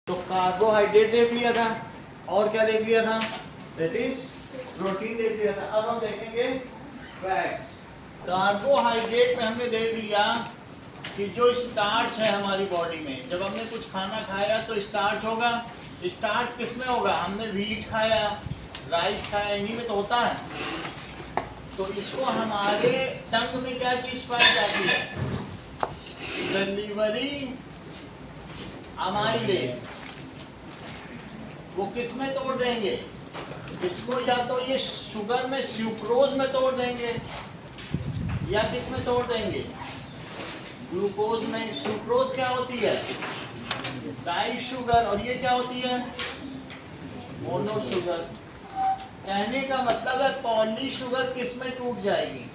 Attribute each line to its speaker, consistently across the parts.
Speaker 1: तो कार्बोहाइड्रेट देख लिया था और क्या देख लिया था, दैट इज प्रोटीन देख लिया था। अब हम देखेंगे फैट्स। कार्बोहाइड्रेट में हमने देख लिया कि जो स्टार्च है हमारी बॉडी में, जब हमने कुछ खाना खाया तो स्टार्च होगा। स्टार्च किस में होगा, हमने व्हीट खाया, राइस खाया, इन्हीं में तो होता है। तो इसको हमारे टंग में क्या चीज पाई जाती है, सैलिवरी अमाइलेज। वो किस में तोड़ देंगे इसको, या तो ये शुगर में सुक्रोज में तोड़ देंगे या किस में तोड़ देंगे, ग्लूकोज में। सुक्रोज क्या होती है, डाई शुगर, और ये क्या होती है, मोनो शुगर। कहने का मतलब है पॉली शुगर किस में टूट जाएगी,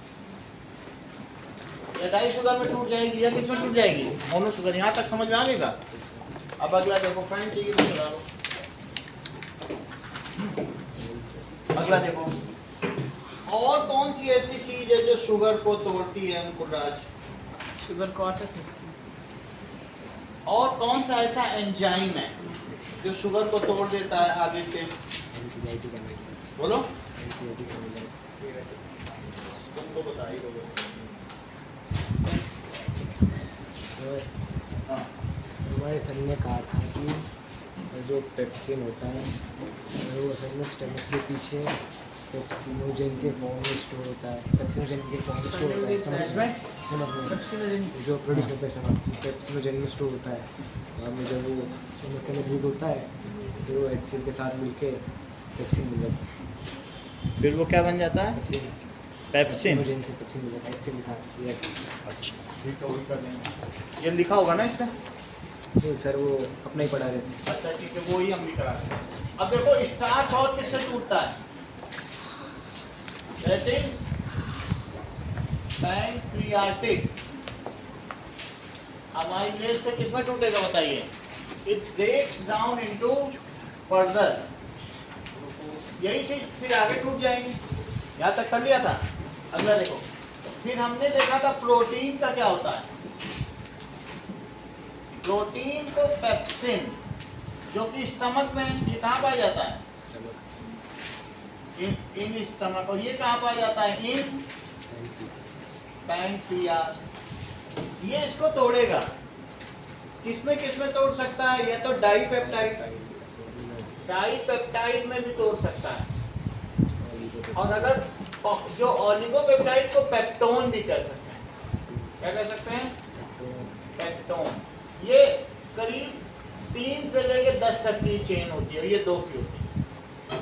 Speaker 1: या डाई शुगर में टूट जाएगी या किस में टूट जाएगी, मोनो शुगर। यहाँ तक समझ में आ गएगा। अब अगला देखो, फैन चाहिए तो चला लो। अगला देखो, और कौन सी ऐसी चीज है जो शुगर को तोड़ती है अंकुराज,
Speaker 2: शुगर को
Speaker 1: और कौन सा ऐसा एंजाइम है जो शुगर को तोड़ देता है आगे के, बोलो तुमको बता ही दोगे। हाँ
Speaker 3: हमारे सर ने कहा था कि जो पेप्सिन होता है वो असल में स्टमक के पीछे पेप्सिनोजन के फॉर्म में स्टोर होता है। पेप्सिनोजन के फॉर्म में स्टोर होता है स्टमक में जो प्रोड्यूस होता है स्टमक पेप्सिनोजन में स्टोर होता है। और जब वो स्टमक के अंदर यूज होता है फिर वो एचसीएल के साथ मिलके पेप्सिन बन जाता है।
Speaker 1: फिर वो क्या बन जाता है, पेप्सिन।
Speaker 3: पेप्सिनोजन से पेप्सिन बन जाता है एचसीएल के साथ रिएक्ट।
Speaker 1: अच्छा ठीक है, वही कर लेंगे। ये लिखा होगा ना इसका,
Speaker 3: नहीं सर वो अपना ही पढ़ा रहे थे।
Speaker 1: अच्छा ठीक है, वो ही हम भी करा रहे हैं। अब देखो स्टार्च और किससे टूटता है, दैट इज पैंक्रियाटिक अमाइलेज से किसमें टूटेगा बताइए, it breaks down into further, यही चीज फिर आगे टूट जाएंगी। यहाँ तक कर लिया था। अगला देखो, फिर हमने देखा था प्रोटीन का क्या होता है। प्रोटीन को पेप्सिन, जो कि स्टमक में, ये कहाँ पाया जाता है, इन स्टमक, और ये कहाँ पाया जाता है, इन पैंक्रियास। ये इसको तोड़ेगा, किसमें किसमें तोड़ सकता है, ये तो डाईपेप्टाइड में भी तोड़ सकता है, और अगर जो ओलिगोपेप्टाइड को पेप्टोन भी कर सकते हैं। क्या कर सकते हैं, पेप्टोन। ये करीब 3 से लेकर 10 तक की चेन होती है, ये 2 की होती है।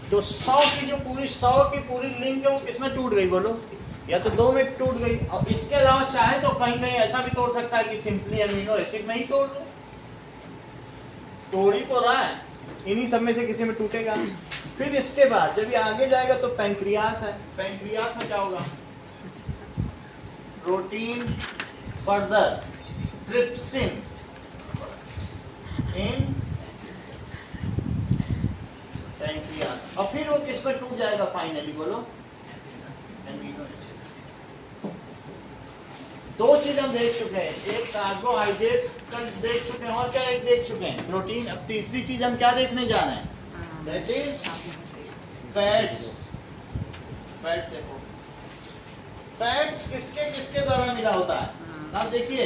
Speaker 1: तो 100 की जो पूरी 100 की पूरी लिंक है वो किसमें टूट गई बोलो, या तो 2 में टूट गई। और इसके अलावा चाहे तो कहीं कहीं ऐसा भी तोड़ सकता है कि सिंपली अमीनो एसिड में ही तोड़ दो, तोड़ ही तो रहा है, इन्हीं सब में से किसी में टूटेगा। फिर इसके बाद जब ये आगे जाएगा तो पैंक्रियास है। पैंक्रियास में क्या होगा, प्रोटीन फर्दर ट्रिप्सिन इन पैंक्रियास, और फिर वो किस पर टूट जाएगा फाइनली बोलो, एमिनो एसिड। 2 चीज हम देख चुके हैं, एक कार्बोहाइड्रेट का देख चुके हैं और क्या एक देख चुके हैं, प्रोटीन। अब तीसरी चीज हम क्या देखने जा रहे हैं, दैट इज फैट्स। फैट्स देखो, फैट्स किसके किसके द्वारा मिला होता है। अब देखिए,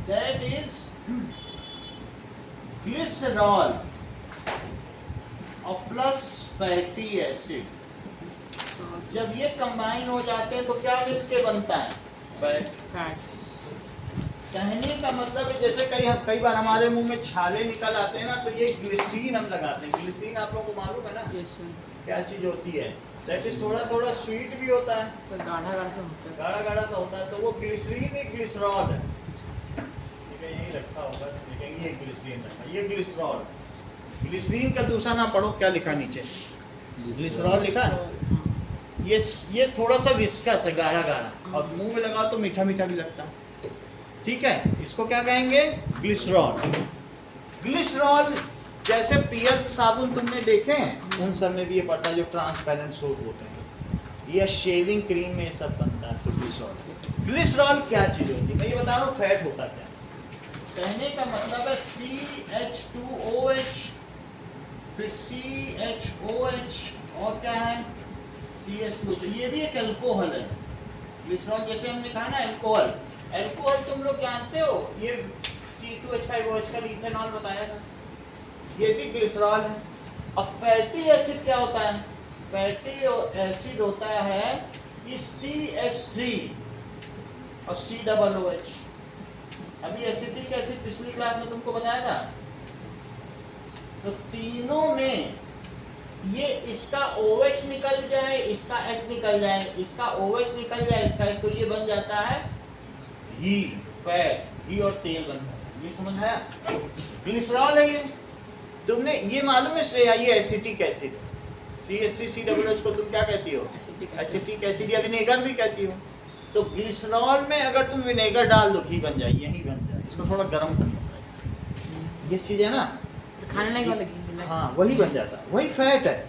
Speaker 1: दैट इज ग्लिसरॉल और प्लस फैटी एसिड। जब ये कंबाइन हो जाते हैं तो क्या मिलके बनता है, फैट्स। कहने का मतलब है जैसे कई बार हमारे मुंह में छाले निकल आते हैं ना, तो ये ग्लिसरीन हम लगाते हैं। ग्लिसरीन आप लोगों को मालूम है ना, क्या चीज होती है, दैट इज थोड़ा थोड़ा स्वीट भी होता है, गाढ़ा गाढ़ा सा होता है, तो वो ग्लिसरीन एक ग्लिसरॉल है। यही रखा होगा, ये ग्लिसरीन रखा, ये ग्लिसरॉल। ग्लिसरीन का दूसरा नाम पढ़ो, क्या लिखा नीचे, ग्लिसरॉल लिखा। ये थोड़ा सा विस्कस है, गाढ़ा गाढ़ा, और मुंह में लगाओ तो मीठा मीठा भी लगता है। ठीक है, इसको क्या कहेंगे, ग्लिसरॉल। ग्लिसरॉल जैसे पियर्स साबुन तुमने देखे हैं, उन सब में भी ये पड़ता है, जो ट्रांसपेरेंट सोप होते हैं, ये शेविंग क्रीम में सब बनता है। तो ग्लिसरॉल, ग्लिसरॉल क्या चीज होती है, मैं ये बता रहा हूँ फैट होता क्या। कहने का मतलब है CH2 OH, फिर CHOH, और क्या है CH2H। ये भी एक अल्कोहल है। ग्लिसरॉल जैसे हमने कहा ना अल्कोहल, अल्कोहल तुम लोग जानते हो, ये C2H5OH का इथेनॉल बताया था, ये भी ग्लिसरॉल है। अब फैटी एसिड क्या होता है? फैटी एसिड होता है कि CH3 और COOH। अभी एसिटिक एसिड पिछली क्लास में तुमको बताया था। तो तीनों में ये इसका OH निकल जाए, इसका H निकल जाए, इसका OH निकल जाए, इसका H, तो ये बन जाता है घी, फैट, घी और तेल बनता है। ये समझ आया? ग्लिसरॉल है ये। तुमने ये मालूम है श्रेया, ये एसिटिक एसिड, CH3COOH को तुम क्या कहती हो? एसिटिक एसिड या विनेगर भी कहती हो। तो ग्लिसरॉल में अगर तुम विनेगर डाल दो, घी बन जाए, यही बन जाए। इसको थोड़ा गर्म करना पड़ेगा। ये चीज है ना,
Speaker 2: खाने लायक वाला घी।
Speaker 1: हाँ वही बन जाता है, वही फैट है।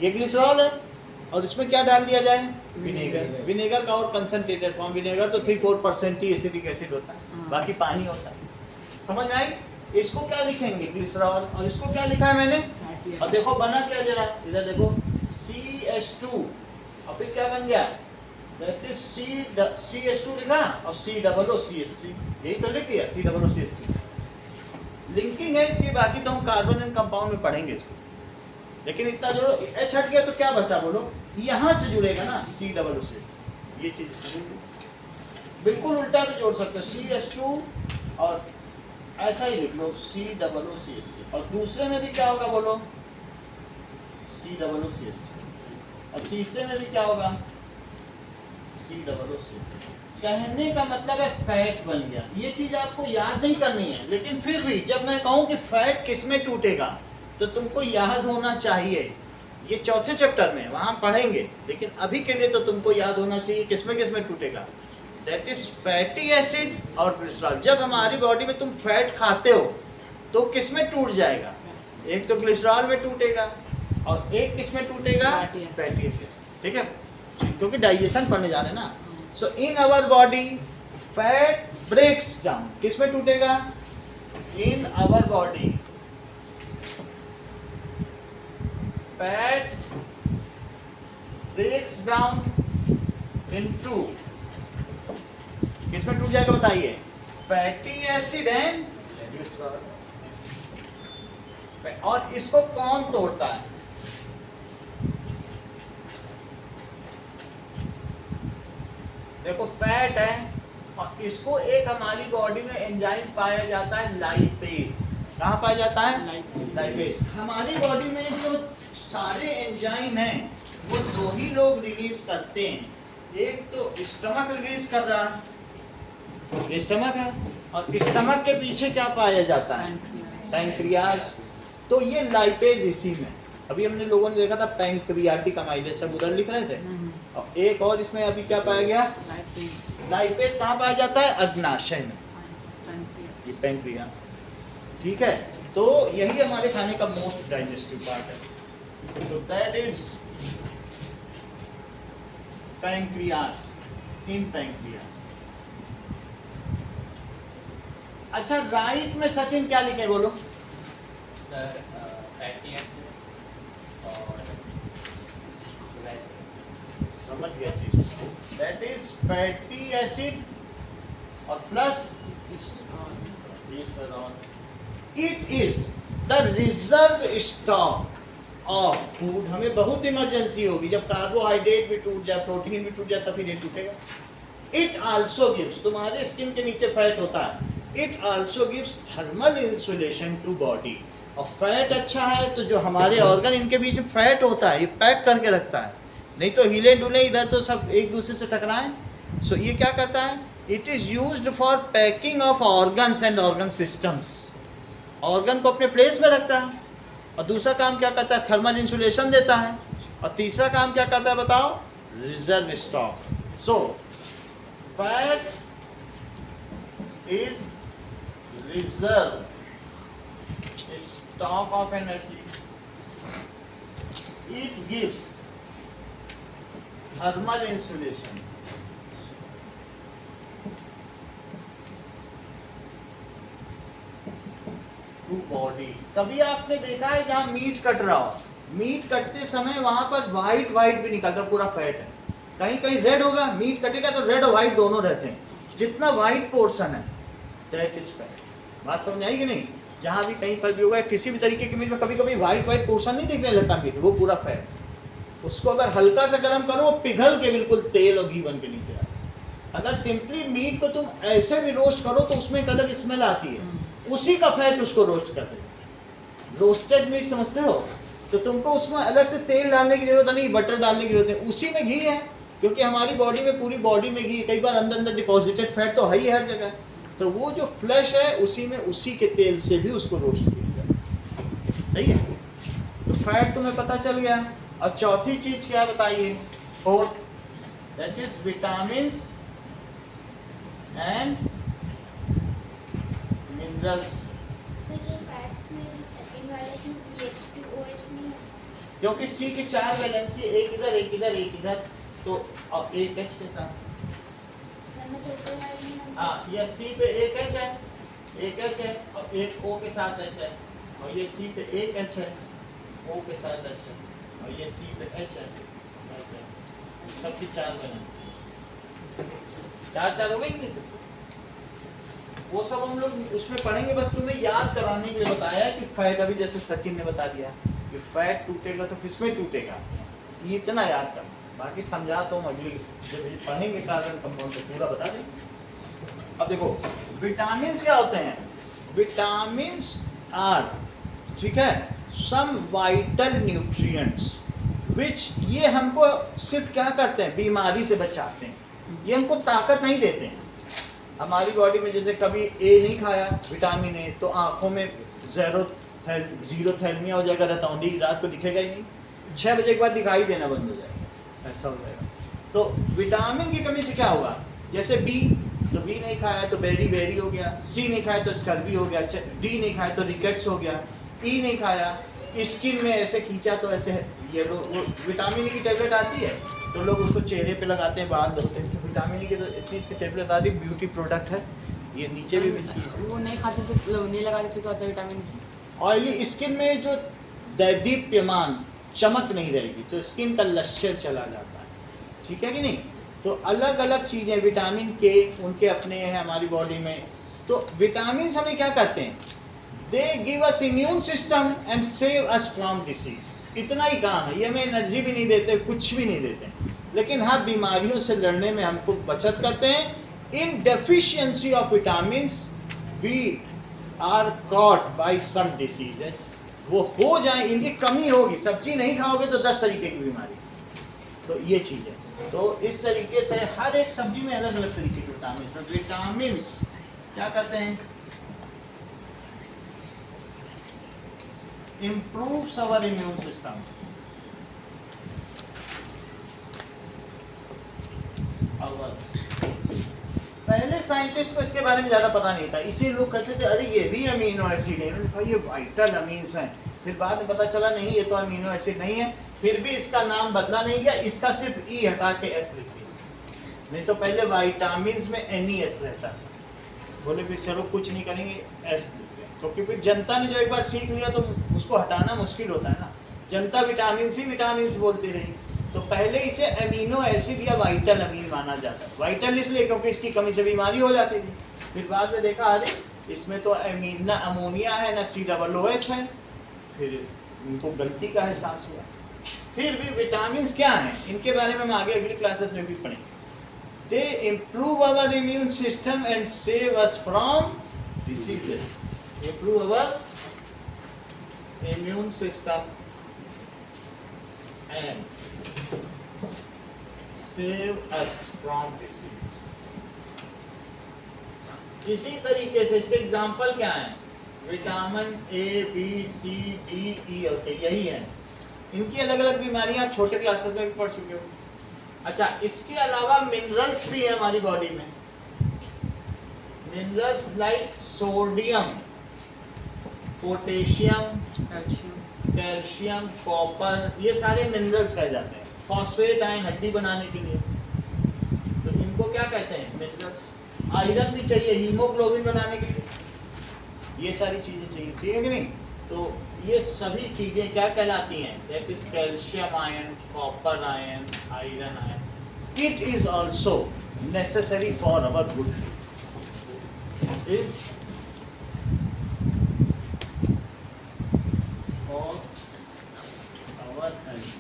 Speaker 1: ये ग्लिसरॉल है और इसमें क्या डाल दिया जाए? विनेगर। विनेगर का और कंसंट्रेटेड फॉर्म, विनेगर तो 3-4% ही एसिटिक एसिड होता है,
Speaker 2: हाँ।
Speaker 1: बाकी पानी होता है। समझ में आई? इसको क्या लिखेंगे? ग्लिसरॉल। और इसको क्या लिखा है मैंने? और देखो बना क्या, जरा इधर देखो, CH2 और फिर क्या बन गया? दैट इज CH2 लिखा और COOCH3, यही तो लिख दिया, COOCH3। लिंकिंग है इसकी, बाकी तो हम कार्बन एंड कंपाउंड में पढ़ेंगे इसको। लेकिन इतना जोड़ो, H हट गया तो क्या बचा बोलो? यहाँ से जुड़ेगा ना COOCH, ये चीज समझो। बिल्कुल उल्टा भी जोड़ सकते हो, CH2 और ऐसा ही लिख लो COOCH3। और दूसरे में भी क्या होगा बोलो? COOCH3। और तीसरे में भी क्या होगा? COOCH3। कहने का मतलब है फैट बन गया। ये चीज आपको याद नहीं करनी है, लेकिन फिर भी जब मैं कहूँ कि फैट किस में टूटेगा तो तुमको याद होना चाहिए। ये चौथे चैप्टर में वहां पढ़ेंगे, लेकिन अभी के लिए तो तुमको याद होना चाहिए किस में टूटेगा। दैट इज फैटी एसिड और ग्लिसरॉल। जब हमारी बॉडी में तुम फैट खाते हो तो किस में टूट जाएगा? एक तो ग्लिसरॉल में टूटेगा और एक किस में टूटेगा? Fatty acid. ठीक है, क्योंकि डाइजेशन पढ़ने जा रहे हैं ना। So in our body fat breaks down. किस में टूटेगा? In our body fat breaks down into, किस में टूट जाएगा बताइए? Fatty acid and glycerol. और इसको कौन तोड़ता है? देखो फैट है और इसको एक हमारी बॉडी में एंजाइम पाया जाता है लाइपेज। कहाँ पाया जाता है? लाइपेज। हमारी बॉडी में जो सारे एंजाइम हैं वो दो ही लोग रिलीज करते हैं। एक तो स्टमक रिलीज कर रहा है, स्टमक है, और स्टमक के पीछे क्या पाया जाता है? पैंक्रियास। तो ये लाइपेज इसी में। अभी हमने लोगों ने देखा था पैंक्रियाटिक अमाइलेज, सब उधर लिख रहे थे। और एक और इसमें अभी क्या पाया गया? लाइपेज। कहाँ पाया जाता है? अग्नाशय में, ये पैंक्रियास। ठीक है, तो यही हमारे खाने का मोस्ट डाइजेस्टिव पार्ट है। तो that is pancreas, in pancreas. अच्छा, राइट में सचिन क्या लिखे बोलो?
Speaker 4: सर फैटी एसिड और ग्लाइसेमिक।
Speaker 1: समझ गया चीज। दैट इज फैटी एसिड और plus it is the reserve stock of food. हमें बहुत इमरजेंसी होगी जब कार्बोहाइड्रेट भी टूट जाए, प्रोटीन भी टूट जाए, तब फिर ये टूटेगा। इट आल्सो गिव्स, तुम्हारे स्किन के नीचे फैट होता है, it also gives thermal insulation to body. और फैट अच्छा है तो जो हमारे ऑर्गन इनके बीच में फैट होता है ये पैक करके रखता है, नहीं तो हिले डुले इधर तो सब एक दूसरे से टकराएं। सो ये क्या करता है? It is used for packing of organs and organ systems. Organ को अपने प्लेस में रखता है। और दूसरा काम क्या करता है? थर्मल इंसुलेशन देता है। और तीसरा काम क्या करता है बताओ? Reserve stock. So fat is reserve stock of energy. It gives thermal insulation. Through body. कभी आपने देखा है जहाँ मीट कट रहा हो, मीट कटते समय वहां पर वाइट वाइट भी निकलता, पूरा फैट है, कहीं कहीं रेड होगा, मीट कटेगा तो रेड और वाइट दोनों रहते हैं, जितना वाइट पोर्शन है दैट इज फैट। बात समझ आई कि नहीं? जहाँ भी कहीं पर भी होगा किसी भी तरीके की मीट में कभी कभी वाइट वाइट पोर्शन नहीं दिखने लगता मीट, वो पूरा फैट। उसको अगर हल्का सा गर्म करो वो पिघल के बिल्कुल तेल और घी बन के नीचे आता है। अगर सिंपली मीट को तुम ऐसे भी रोस्ट करो तो उसमें एक अलग स्मेल आती है, उसी का फैट उसको रोस्ट कर देगा। रोस्टेड मीट समझते हो? तो तुमको उसमें अलग से तेल डालने की जरूरत नहीं, बटर डालने की जरूरत है, उसी में घी है, क्योंकि हमारी बॉडी में पूरी बॉडी में घी, कई बार अंदर अंदर डिपॉजिटेड फैट तो है ही हर जगह, तो वो जो फ्लैश है उसी में उसी के तेल से भी उसको रोस्ट किया जा सकता है। सही है? तो फैट तुम्हें पता चल गया। और चौथी चीज क्या बताइए? Fourth, that is vitamins and minerals. क्योंकि सी की 4 वैलेंसी, एक इधर एक इधर एक इधर, तो और एक एच के साथ, हाँ ये सी पे एक एच है, एक एच है, और एक ओ के साथ एच है, और ये सी पे एक एच है, ओ के साथ एच है, और ये सी पे एच है, एच है, सबकी 4 वैलेंसी, 4 हो गई किसी? वो सब हम लोग उसमें पढ़ेंगे, बस तुम्हें याद कराने के लिए बताया कि फैट, अभी जैसे सचिन ने बता दिया कि फैट टूटेगा तो किसमें टूटेगा, ये इतना याद करना, बाकी समझा तो हम अगली जब पढ़ेंगे कार्बन कंपाउंड तो पूरा बता देंगे। अब देखो विटामिन क्या होते हैं? विटामिन आर, ठीक है, सम वाइटल न्यूट्रिएंट्स विच, ये हमको सिर्फ क्या करते हैं? बीमारी से बचाते हैं, ये हमको ताकत नहीं देते हैं। हमारी बॉडी में जैसे कभी ए नहीं खाया, विटामिन ए, तो आंखों में जीरोथैल्मिया हो जाएगा, रतौंधी, रात को दिखेगा ही नहीं, 6 बजे के बाद दिखाई देना बंद हो जाएगा, ऐसा हो जाएगा। तो विटामिन की कमी से क्या होगा? जैसे बी, तो बी नहीं खाया तो बेरी बेरी हो गया, सी नहीं खाया तो स्कर्वी हो गया, डी नहीं खाया तो रिकेट्स हो गया, ई नहीं खाया, स्किन में ऐसे खींचा तो ऐसे, ये विटामिन ई की टेबलेट आती है तो लोग उसको चेहरे पे लगाते हैं, बाल धोते हैं, विटामिन ई की तो इतनी टेबलेट आती है, ब्यूटी प्रोडक्ट है, ये नीचे भी मिलती है।
Speaker 2: वो नहीं खाते तो नहीं लगाते तो क्या होता है विटामिन की?
Speaker 1: ऑयली स्किन में जो दैदीप्यमान चमक नहीं रहेगी तो स्किन का लश्चर चला जाता है, ठीक है कि नहीं? तो अलग अलग चीज़ें, विटामिन के उनके अपने हैं हमारी बॉडी में। तो विटामिन हमें क्या करते हैं? They give us immune system and save us from disease, इतना ही काम है, ये हमें एनर्जी भी नहीं देते, कुछ भी नहीं देते, लेकिन हाँ बीमारियों से लड़ने में हमको बचत करते हैं। In deficiency of vitamins we are caught by some diseases, वो हो जाए, इनकी कमी होगी, सब्जी नहीं खाओगे तो 10 तरीके की बीमारी, तो ये चीज़ है। तो इस तरीके से हर एक सब्जी में अलग अलग तरीके के विटामिन, विटामिन्स क्या करते हैं? improves our immune system। पहले साइंटिस्ट को इसके बारे में ज़्यादा पता नहीं था, इसी लोग कहते थे अरे ये भी अमीनो एसिड है, उन्होंने कहा ये वाइटल अमीन्स हैं, फिर बाद में पता चला नहीं ये तो अमीनो एसिड नहीं है, फिर भी इसका नाम बदला नहीं गया, इसका सिर्फ ई हटा के एस लिख दिया, नहीं तो पहले वाइटामिन में NES रहता था, बोले फिर चलो कुछ नहीं करेंगे एस लिख दिया, क्योंकि फिर जनता ने जो एक बार सीख लिया तो उसको हटाना मुश्किल होता है ना, जनता विटामिन बोलती रही, तो पहले इसे अमीनो एसिड या वाइटल अमीन माना जाता है। वाइटल इसलिए क्योंकि इसकी कमी से बीमारी हो जाती थी, फिर बाद में देखा अरे इसमें तो अमीन ना अमोनिया है ना COOH है, फिर उनको गलती का एहसास हुआ। फिर भी विटामिन क्या हैं इनके बारे में हम आगे अगली क्लासेस में भी पढ़ेंगे। दे improve our immune system and save us from diseases, improve our immune system and save us from disease। इसी तरीके से इसके एग्जाम्पल क्या है? Vitamin A, B, C, D, E और K, यही है। इनकी अलग अलग बीमारियां आप छोटे क्लासेस में भी पढ़ चुके हो। अच्छा, इसके अलावा मिनरल्स भी है हमारी बॉडी में, minerals like sodium, potassium, calcium, copper, ये सारे मिनरल्स कहे जाते हैं। फॉस्फेट आयन हड्डी बनाने के लिए, तो इनको क्या कहते हैं? मिनरल्स। आयरन भी चाहिए हीमोग्लोबिन बनाने के लिए, ये सारी चीज़ें चाहिए, ठीक है कि नहीं? तो ये सभी चीज़ें क्या कहलाती हैं? That is calcium ion, copper ion, iron ion. It is also necessary for our good is for our health.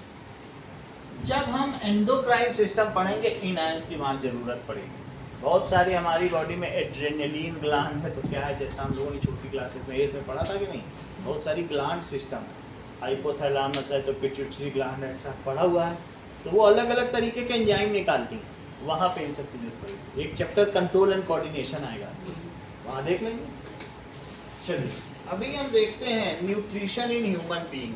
Speaker 1: जब हम एंडोक्राइन सिस्टम पढ़ेंगे इन आयंस की वहाँ जरूरत पड़ेगी. बहुत सारी हमारी बॉडी में एड्रेनलिन ग्लैंड है, तो क्या है, जैसा हम लोगों ने छोटी क्लासेस में 8th में पढ़ा था कि नहीं, बहुत सारी ग्लैंड सिस्टम है. हाइपोथैलेमस है तो पिट्यूटरी ग्लैंड है, ऐसा पढ़ा हुआ है. तो वो अलग अलग तरीके के एंजाइम निकालती हैं, वहाँ पे इन सब की जरूरत पड़ेगी. एक चैप्टर कंट्रोल एंड कोऑर्डिनेशन आएगा, वहाँ देख लेंगे. चलिए अभी हम देखते हैं nutrition in human being.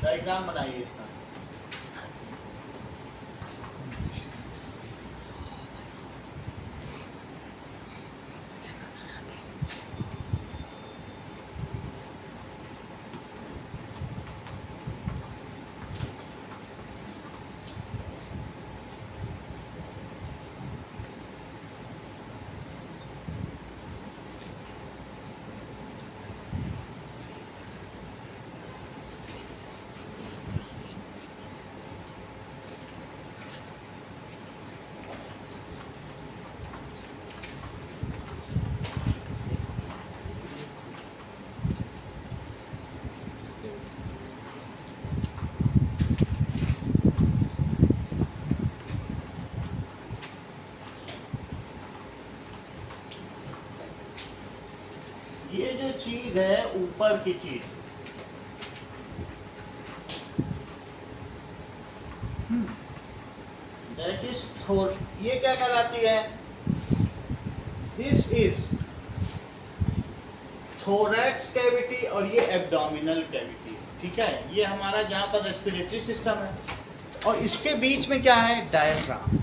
Speaker 1: Diagram बनाइए इसका. ये जो चीज है ऊपर की चीज, दैट इज थोर, ये क्या कहलाती है? दिस इज थोरैक्स कैविटी और ये एब्डोमिनल कैविटी. ठीक है, ये हमारा जहाँ पर रेस्पिरेटरी सिस्टम है, और इसके बीच में क्या है? डायफ्राम.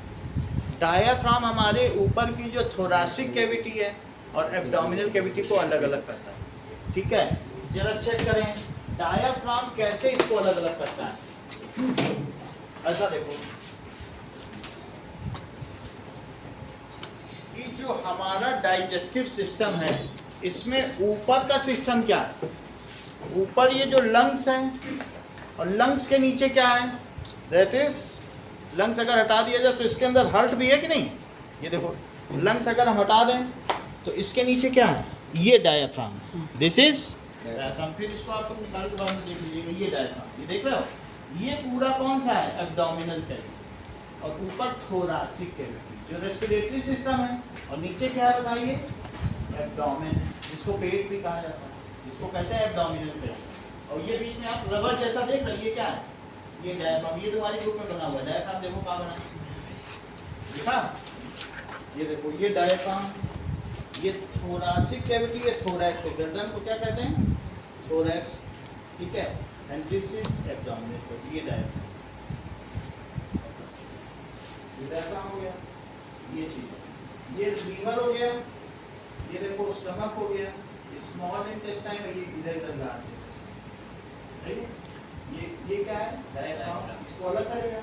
Speaker 1: डायफ्राम हमारे ऊपर की जो थोरासिक कैविटी है और एब्डोमिनल कैविटी को अलग अलग करता है. ठीक है, जरा चेक करें डायफ्राम कैसे इसको अलग अलग करता है. ऐसा देखो कि जो हमारा डाइजेस्टिव सिस्टम है, इसमें ऊपर का सिस्टम क्या है? ऊपर ये जो लंग्स हैं, और लंग्स के नीचे क्या है? That is lungs. अगर हटा दिया जाए तो इसके अंदर हार्ट भी है कि नहीं? ये देखो, लंग्स अगर हम हटा दें तो इसके नीचे क्या है? ये डायफ्राम. This is diaphragm. फिर इसको आप निकाल के बाद में देख लीजिएगा, ये डायफ्राम, ये देख रहे हो, ये पूरा कौन सा है? एब्डोमिनल कैविटी, और ऊपर थोरासिक कैविटी जो रेस्पिरेटरी सिस्टम है, और नीचे क्या है बताइए? एब्डोमेन, जिसको पेट भी कहा जाता है, इसको कहते हैं एब्डोमिनल कैविटी. और ये बीच में आप रबर जैसा देख रहे हो, ये क्या है? ये डायफ्राम. ये तुम्हारी बुक में बना हुआ है डायफ्राम. देखो कहाँ बना, देखा? ये देखो, ये डायफ्राम, ये थोरासिक कैविटी, ये थोरैक्स है. गर्दन को क्या कहते हैं? थोरैक्स. ठीक है, and this is abdominal cavity. ये डायफ्राम, ये डायफ्राम हो गया. ये चीज, ये लीवर हो गया. ये देखो स्टमक हो गया. स्मॉल इंटेस्टाइन है, ये इधर इधर लार्ज है. ये क्या है? डायफ्राम. इसको अलग करेगा.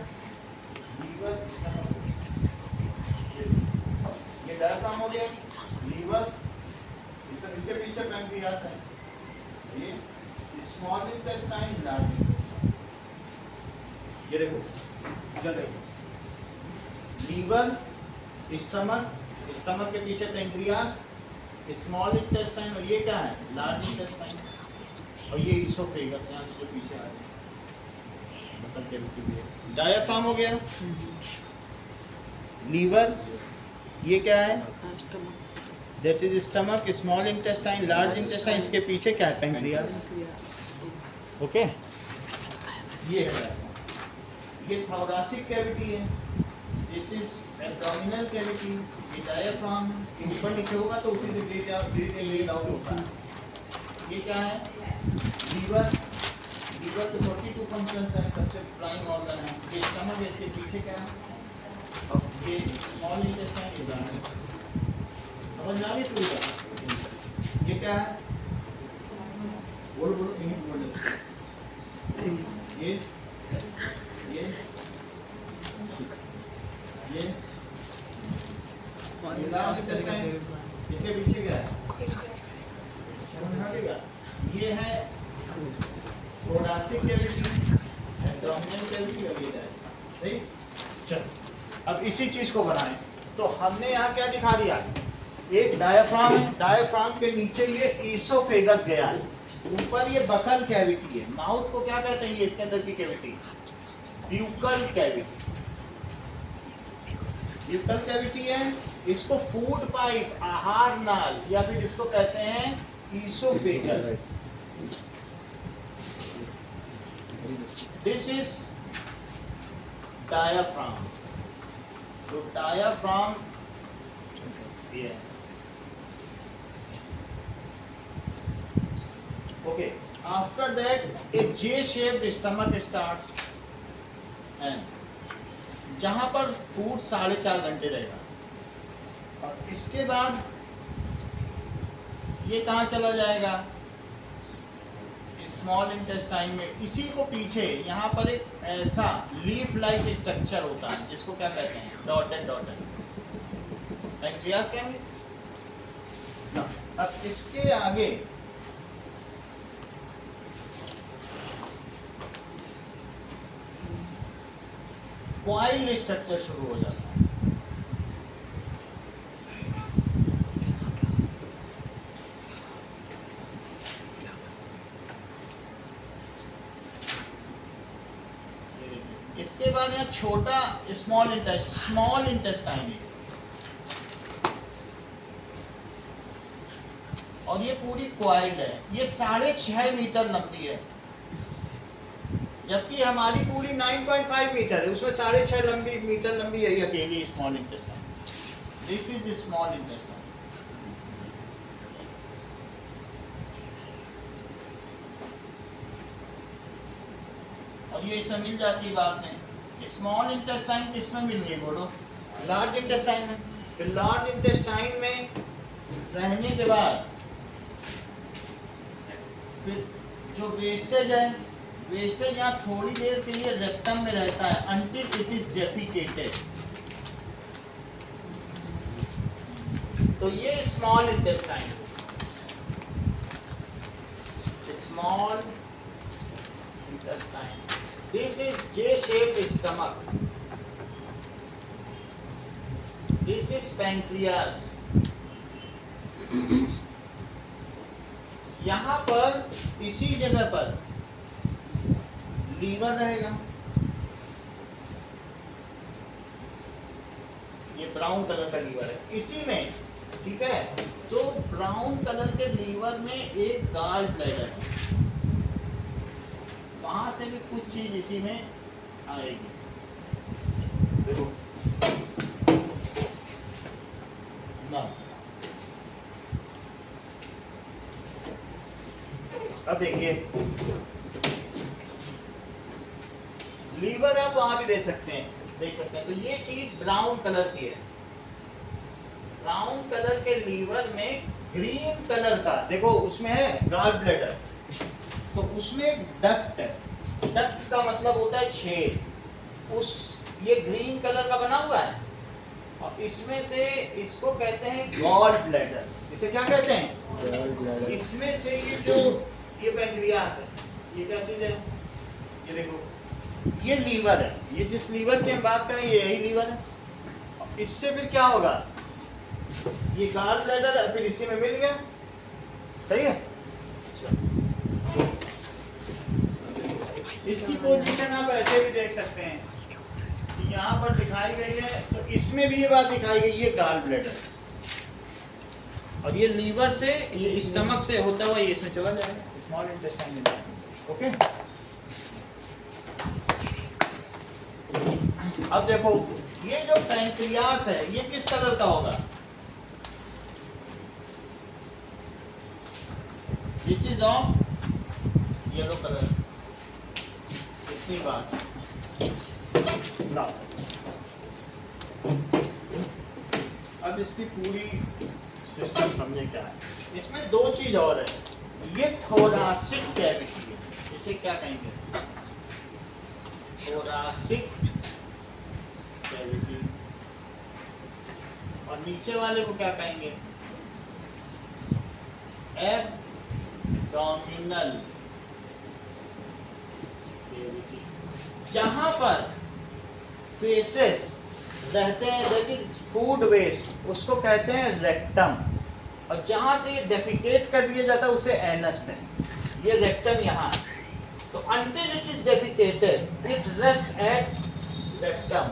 Speaker 1: लीवर, ये डायफ्राम हो गया. लीवर, इसके पीछे पैंक्रियास है. ये स्मॉल इंटेस्टाइन, लार्ज इंटेस्टाइन. ये देखो, इधर देखो, लीवर, स्टमक के पीछे पेंक्रियास, स्मॉल इंटेस्टाइन, और ये क्या है लार्ज इंटेस्टाइन, और ये इसोफेगस यहाँ से जो पीछे आ रहा है बकल कैविटी भी है। डायाफ्राम हो गया, लीवर, ये क्या है that is stomach, small intestine, large intestine, इसके पीछे क्या है पेंक्रियास। ओके, ये है, ये थोरासिक कैविटी है, दिस इज एब्डोमिनल कैविटी, ये डायाफ्राम, ये ऊपर नीचे होगा तो उसी से ब्रीथ आउट होता है। ये क्या है लीवर, लीवर के 42 फंक्शंस है, सबसे प्राइम ऑर्गन है। ये स्टमक है, इसके पीछे क्या है, और ये स्मॉल इंटेस्टाइन, ये लार्ज, समझ में आ रही पूरी बात। ये क्या है बोलो बोलो इंग्लिश बोलो, ये ये इसके पीछे क्या है ये है थोरासिक कैविटी, एब्डोमिनल कैविटी, और ये है सही। चल अब इसी चीज को बनाएं, तो हमने यहाँ क्या दिखा दिया, एक डायाफ्राम है, डायाफ्राम के नीचे ये ईसोफेगस गया है, ऊपर ये बकल कैविटी है। माउथ को क्या कहते हैं, ये इसके अंदर की cavity buccal cavity, buccal cavity है। इसको फूड पाइप, आहार नाल, या फिर इसको कहते हैं ईसोफेगस। दिस इज डायाफ्राम, तो डायाफ्राम ये है। Okay, after that a J-shaped stomach starts, and जहाँ पर फूड 4.5 घंटे रहेगा, और इसके बाद ये कहाँ चला जाएगा स्मॉल इंटेस्टाइन में। इसी को पीछे यहाँ पर एक ऐसा लीफ लाइक स्ट्रक्चर होता है जिसको क्या कहते हैं डॉटेड पैंक्रियास कहेंगे ना। अब इसके आगे कॉइल स्ट्रक्चर शुरू हो जाता है। इसके बाद यहाँ छोटा स्मॉल इंटेस्टाइन है, और ये पूरी कॉइल्ड है। ये 6.5 मीटर लंबी है, जबकि हमारी पूरी 9.5 मीटर है, उसमें 6.5 मीटर लंबी है ये अकेली small intestine. This is small intestine. और ये इसमें मिल जाती है बाद में। स्मॉल इंटेस्टाइन किसमें मिल गई बोलो, लार्ज इंटेस्टाइन में। फिर लार्ज इंटेस्टाइन में रहने के बाद फिर जो वेस्टेज है, वेस्टेज यहाँ थोड़ी देर के लिए रेक्टम में रहता है अंटिल इट इज डेफिकेटेड। तो ये small intestine, small intestine. This is J-shaped stomach. This is pancreas. यहाँ पर इसी जगह पर लीवर रहेगा, ये ब्राउन कलर का लीवर है इसी में, ठीक है। तो ब्राउन कलर के लीवर में एक गॉल ब्लैडर है, वहां से भी कुछ चीज इसी में आएगी। देखो ना, अब देखिए लीवर आप वहां भी देख सकते हैं। तो ये चीज ब्राउन कलर की है। ब्राउन कलर के लीवर में ग्रीन कलर का, देखो उसमें है गॉल ब्लैडर, तो उसमें डक्ट है। डक्ट का मतलब होता है छेद। उस ये ग्रीन कलर का बना हुआ है, और इसमें से इसको कहते हैं गॉल ब्लैडर। इसे क्या कहते हैं? इसमें से ये जो ये पैंक्रियास है, ये क्या चीज है? ये देखो, ये लीवर है। ये जिस लीवर की हम बात करें ये यही लीवर है। इससे फिर क्या होगा, ये गॉल ब्लैडर फिर इसी में मिल गया, सही है। इसकी पोजीशन आप ऐसे भी देख सकते हैं कि यहाँ पर दिखाई गई है, तो इसमें भी ये बात दिखाई गई, ये गॉल ब्लैडर और ये लीवर से, ये स्टमक से होता हुआ ये इसमें चला जाएगा, स्मॉल इंटेस्टाइन में जाएगा। ओके, अब देखो ये जो पैंक्रियास है ये किस कलर का होगा, this is of yellow colour, इतनी बात ना। अब इसकी पूरी सिस्टम समझे क्या है, इसमें दो चीज और है, ये थोरासिक कैविटी है, इसे क्या कहेंगे, थोरासिक कैविटी, और नीचे वाले को क्या कहेंगे, एब्डोमिनल कैविटी। जहां पर फेसेस रहते हैं, दैट इज फूड वेस्ट, उसको कहते हैं रेक्टम, और जहां से ये डेफिकेट कर दिया जाता है उसे एनस में, ये रेक्टम यहाँ है। तो until it is defecated, it rests at rectum,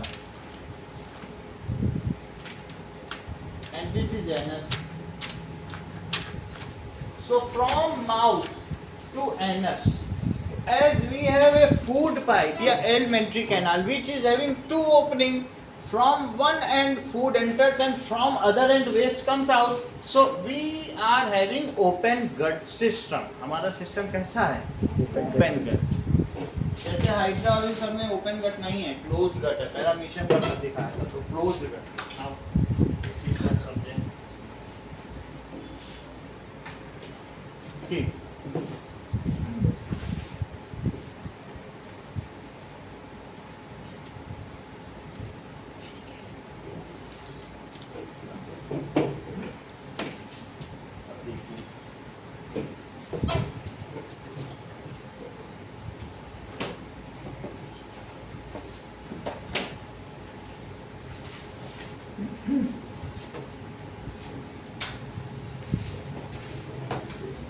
Speaker 1: and this is anus. So from mouth to anus, as we have a food pipe या alimentary canal which is having two opening, from one end food enters and from other end waste comes out, so we are having open gut system. हमारा system कैसा है, open गट। जैसे hydra वाली सब में open गट नहीं है, क्लोज्ड गट है, मेरा मिशन का सब दिखाया था, तो क्लोज्ड गट। आप इस चीज को समझें, ठीक।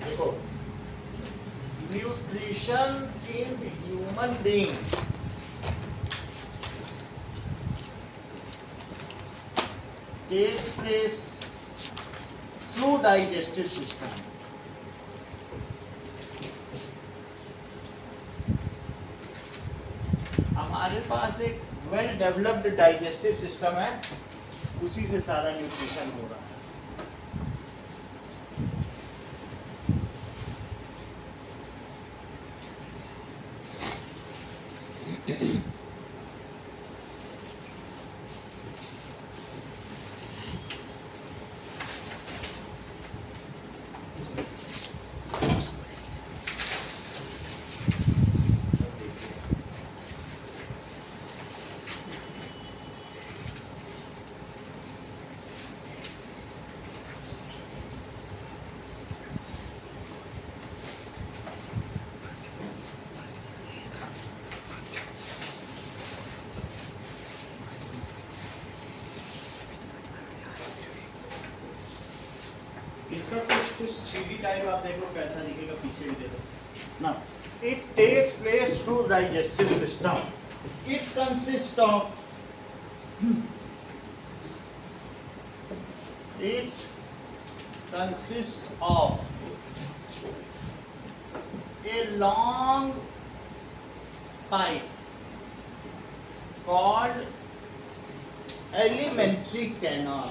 Speaker 1: देखो, nutrition in human being takes place through digestive system. हमारे पास एक वेल डेवलप्ड डाइजेस्टिव सिस्टम है, उसी से सारा न्यूट्रिशन हो रहा है। इसका कुछ सीधी टाइप आप देखो कैसा दिखेगा, पीछे भी देखो ना। It takes place through digestive system, it consist of a long pipe called alimentary canal.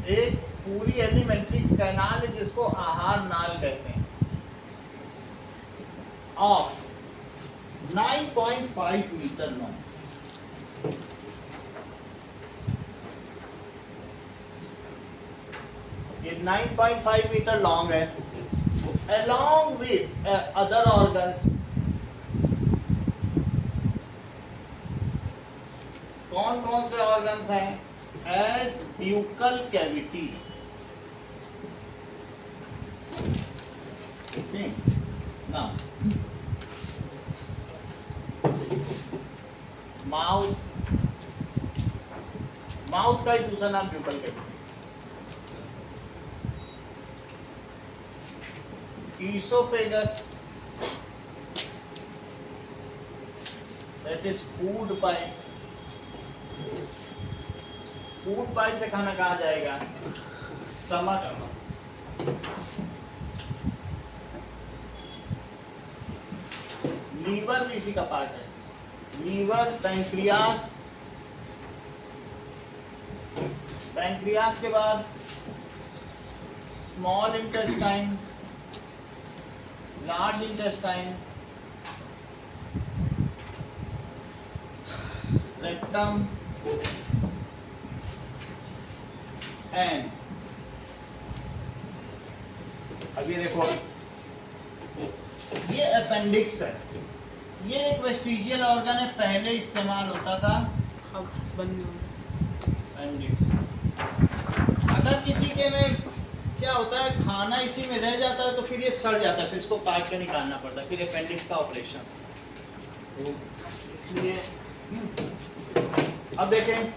Speaker 1: एक पूरी एलिमेंट्री कैनाल जिसको आहार नाल कहते हैं, ऑफ 9.5 मीटर लॉन्ग। ये 9.5 मीटर लॉन्ग है, along with other organs। कौन कौन से ऑर्गन्स हैं? as buccal cavity, okay, now mouth, mouth का ही दूसरा नाम प्यूपल के, oesophagus that is food pipe, food pipe से खाना कहाँ जाएगा, स्टमक। लीवर भी इसी का पार्ट है, लीवर, पैंक्रियास, पैंक्रियास के बाद small intestine, large intestine, rectum and, अब ये देखो, ये अपेंडिक्स है, ये एक वेस्टिजियल ऑर्गन है, पहले इस्तेमाल होता था
Speaker 2: अब बंद नहीं होगा।
Speaker 1: अपेंडिक्स। अगर किसी के में क्या होता है, खाना इसी में रह जाता है तो फिर ये सड़ जाता है, फिर इसको काट के निकालना पड़ता है, फिर अपेंडिक्स का ऑपरेशन। तो इसलिए अब देखें,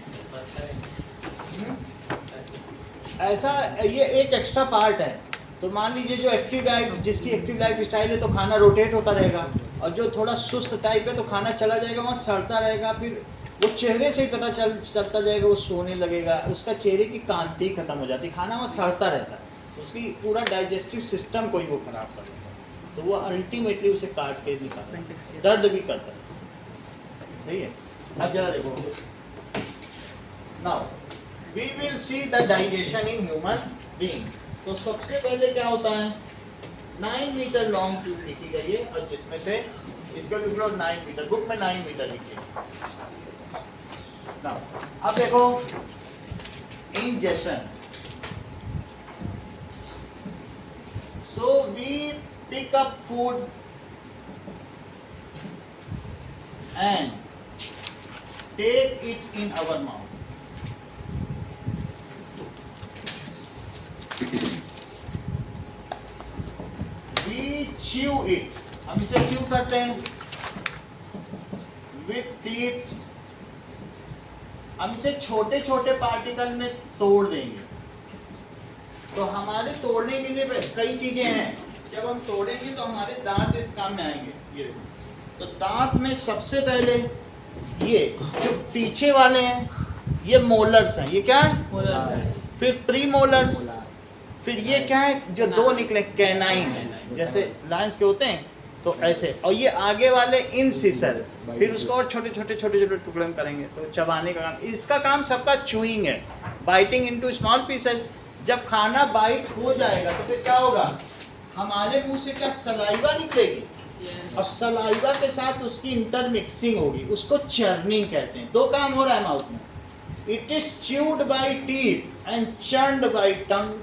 Speaker 1: ऐसा ये एक एक्स्ट्रा पार्ट है। तो मान लीजिए जो एक्टिव लाइफ, जिसकी एक्टिव लाइफ स्टाइल है तो खाना रोटेट होता रहेगा, और जो थोड़ा सुस्त टाइप है तो खाना चला जाएगा, वहाँ सड़ता रहेगा, फिर वो चेहरे से ही पता चलता जाएगा, वो सोने लगेगा, उसका चेहरे की कांति खत्म हो जाती है, खाना वहाँ सड़ता रहता है, उसकी पूरा डाइजेस्टिव सिस्टम को ही वो खराब कर देता है, तो वो अल्टीमेटली उसे काट के निकालता है, दर्द भी करता है। सही है। अब जरा देखो, now we will see the digestion in human being. तो सबसे पहले क्या होता है, 9 मीटर लॉन्ग ट्यूब लिखी गई है, और जिसमें से इसका लिख लो 9 मीटर, बुक में 9 मीटर लिखी है। अब देखो, ingestion, so we pick up food and take it in our mouth. We chew it, हम इसे chew करते हैं with teeth, हम इसे छोटे छोटे पार्टिकल में तोड़ देंगे। तो हमारे तोड़ने के लिए कई चीजें हैं, जब हम तोड़ेंगे तो हमारे दांत इस काम में आएंगे। ये देखो, तो दांत में सबसे पहले ये जो पीछे वाले हैं ये मोलर्स हैं, ये क्या है, फिर प्री मोलर्स, फिर ये क्या है जो दो निकले, कैनाइन, जैसे लायंस के होते हैं तो ऐसे, और ये आगे वाले इंसिसर, फिर उसको और छोटे छोटे छोटे छोटे टुकड़े में करेंगे, तो चबाने का काम, इसका काम सबका चूइंग है, बाइटिंग इनटू स्मॉल पीसेस। जब खाना बाइट हो जाएगा तो फिर क्या होगा, हमारे मुंह से क्या सलाइवा निकलेगी, और सलाइवा के साथ उसकी इंटरमिक्सिंग होगी, उसको चर्निंग कहते हैं। दो काम हो रहा है माउथ में, it is chewed by teeth and churned by tongue.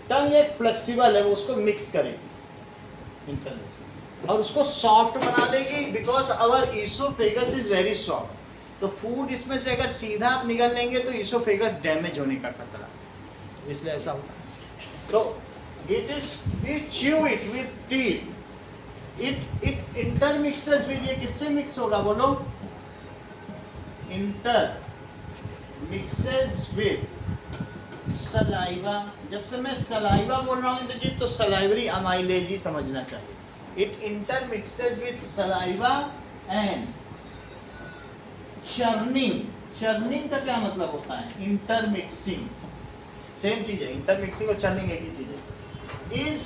Speaker 1: Tongue एक फ्लेक्सिबल है, वो उसको मिक्स करेगी इंटरमिक्सिंग, और उसको सॉफ्ट बना देगी, because our oesophagus is very soft. तो फूड इसमें से अगर सीधा आप निगल लेंगे तो ईसोफेगस डैमेज होने का खतरा, इसलिए ऐसा होता है। तो it is we chew it with teeth, it intermixes with, ये किससे मिक्स होगा बोलो, इंटर मिक्सेस विद सलाइवा। जब से मैं सलाइवा बोल रहा हूँ जी, तो सलाइवरी अमाइलेज ही समझना चाहिए। It intermixes with saliva and churning. Churning का क्या मतलब होता है, इंटरमिक्सिंग, सेम चीज है, इंटरमिक्सिंग और चर्निंग एक ही चीज है। इज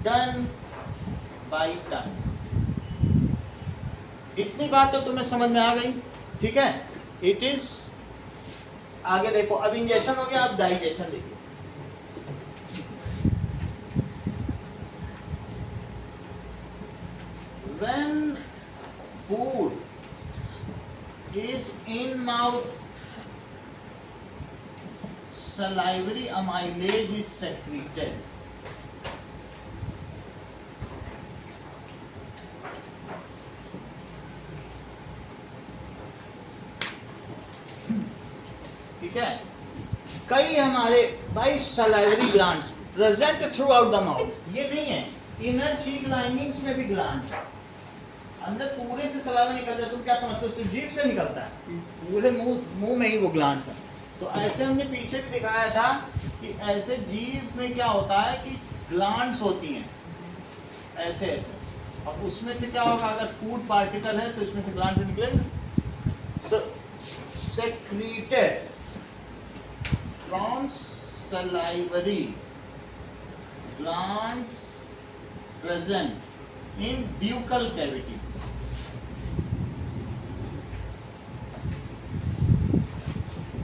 Speaker 1: डन बाय टंग। इतनी बात तो तुम्हें समझ में आ गई, ठीक है। इट इज, आगे देखो, अब इंजेक्शन हो गया, अब डाइजेशन देखिए। When food is in mouth, salivary amylase is secreted. ठीक है। कई हमारे by salivary glands present through out the mouth, ये नहीं है, इनर चीक लाइनिंग्स में भी ग्लैंड है। अंदर पूरे से सलाइवा निकलता है, तुम क्या समझते हो सिर्फ जीभ से निकलता है? पूरे मुंह में ही वो ग्लैंड्स है। तो ऐसे हमने पीछे भी दिखाया था कि ऐसे जीभ में क्या होता है कि ग्लैंड्स होती हैं ऐसे ऐसे। अब उसमें से क्या होगा, अगर फूड पार्टिकल है तो इसमें से ग्लैंड से निकलेगा। So secreted from salivary glands present in buccal cavity.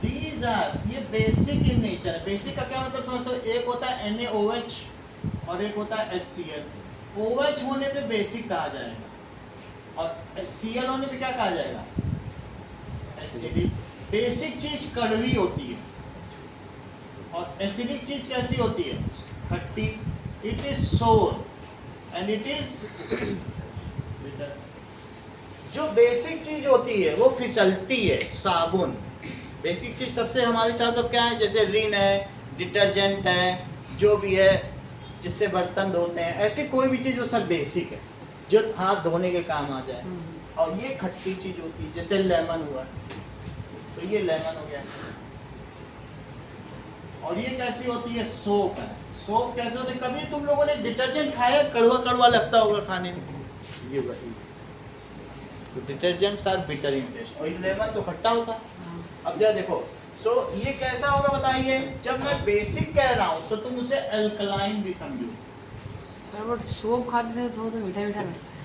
Speaker 1: These are, ये बेसिक इन नेचर है। बेसिक का क्या मतलब समझते हो? एक होता है NaOH और एक होता है HCl। OH होने पे बेसिक कहा जाएगा और Cl होने पे क्या कहा जाएगा? एसिडिक। बेसिक चीज कड़वी होती है और एसिडिक चीज कैसी होती है? खट्टी। इट इज सोर एंड इट इज बिटर। जो बेसिक चीज होती है वो फिसलती है, साबुन। बेसिक चीज सबसे हमारे चारों तरफ क्या है, जैसे रिन है, डिटर्जेंट है, जो भी है जिससे बर्तन धोते हैं, ऐसी कोई भी चीज वो सब बेसिक है जो हाथ धोने के काम आ जाए। और ये खट्टी चीज होती है, जैसे लेमन हुआ, तो ये लेमन हो गया। और ये कैसी होती है? सोप है। सोप कैसे होते हैं? कभी तुम लोगों ने डिटर्जेंट खाया, कड़वा कड़वा लगता होगा खाने में, ये वही। तो detergents are bitter in taste और ये लेमन तो खट्टा होता है। अब जरा देखो, सो ये कैसा होगा बताइए? जब मैं बेसिक कह रहा हूँ तो तुम उसे अल्कलाइन भी समझो।
Speaker 2: सर बट सोप खाते से तो मीठा मीठा लगता है।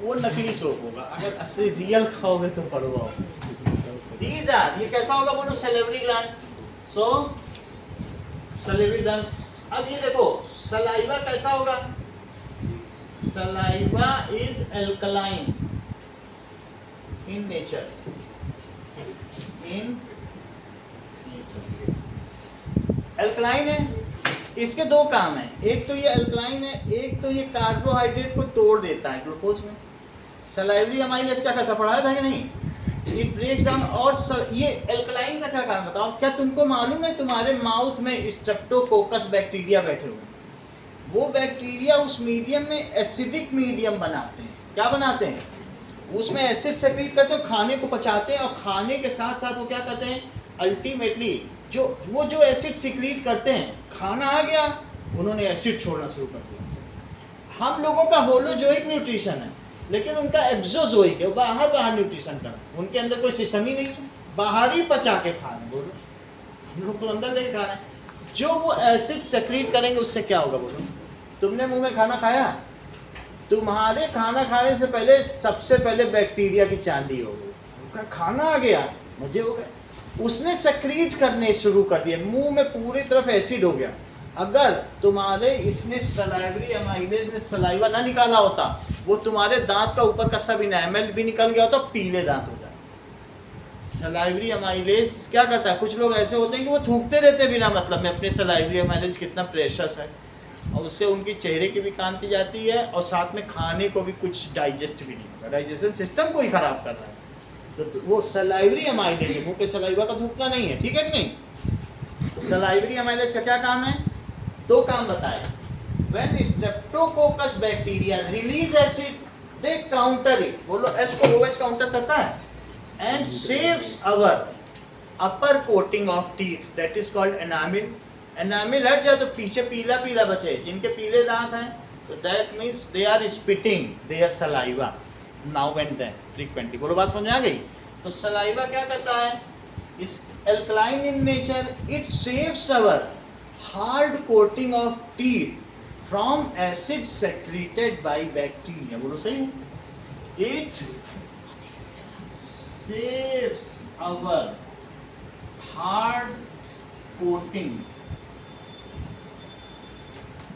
Speaker 1: वो नकली सोप होगा, अगर असली रियल खाओगे तो कड़वा होगा। These are, ये कैसा होगा बोलो? Salivary glands. So salivary glands. अब ये देखो सलाइवा कैसा होगा? Saliva is alkaline in nature. In nature alkaline है। इसके दो काम है, एक तो ये अल्कलाइन है, एक तो ये कार्बोहाइड्रेट को तोड़ देता है ग्लूकोज में। सलाइवरी अमाइलेज क्या करता, पढ़ाया था कि नहीं? It breaks down. और ये अल्कलाइन का क्या काम बताओ? क्या तुमको मालूम है तुम्हारे माउथ में स्ट्रेप्टोकोकस बैक्टीरिया बैठे हुए हैं? वो बैक्टीरिया उस मीडियम में एसिडिक मीडियम बनाते हैं। क्या बनाते हैं? उसमें एसिड सेक्रेट करते हैं, खाने को पचाते हैं, और खाने के साथ साथ वो क्या करते हैं? अल्टीमेटली जो एसिड सिक्रीट करते हैं, खाना आ गया, उन्होंने एसिड छोड़ना शुरू कर दिया। हम लोगों का होलोजोइक न्यूट्रिशन है, लेकिन उनका एक्सोजोइक है, बाहर न्यूट्रिशन का। उनके अंदर कोई सिस्टम ही नहीं है, बाहर ही पचा के खा रहे हैं। बोलो, हम लोग तो अंदर लेके खा रहे हैं। जो वो एसिड सेक्रीट करेंगे उससे क्या होगा बोलो? तुमने मुंह में खाना खाया, तुम्हारे खाना खाने से पहले सबसे पहले बैक्टीरिया की चांदी हो गई। उनका खाना आ गया, मजे हो गए, उसने सेक्रीट करने शुरू कर दिया, मुंह में पूरी तरफ एसिड हो गया। अगर तुम्हारे इसने सलाइवरी अमाइलेज ने सलाइवा ना निकाला होता, वो तुम्हारे दांत का ऊपर का सब इनेमल भी निकल गया होता, पीले दांत हो जाए। सलाइवरी अमाइलेज क्या करता है? कुछ लोग ऐसे होते हैं कि वो थूकते रहते बिना मतलब में अपने सलाइवरी अमाइलेज कितना प्रेशस है, और उससे उनकी चेहरे की भी कांति जाती है, और साथ में खाने को भी कुछ डाइजेस्ट भी नहीं होगा, डाइजेशन सिस्टम को ही खराब कर रहा है। तो वो सलाइवरी अमाइलेज है, मुँह के सलाइवा का थूकना नहीं है, ठीक है कि नहीं? सलाइवरी अमाइलेज का क्या काम है? दो काम बताए। When Streptococcus bacteria release acid, they counter it. बोलो H को OH काउंटर करता है, and saves our upper coating of teeth, that is called enamel. Enamel हट जाए तो पीछे पीला पीला बचे, जिनके पीले दांत हैं, तो that means they are spitting their saliva now and then frequently. बोलो बात समझ आ गई? तो सलाइवा क्या करता है? इस alkaline in nature, it saves our hard coating of teeth from acid secreted by bacteria. बोलो सही है? It saves our hard coating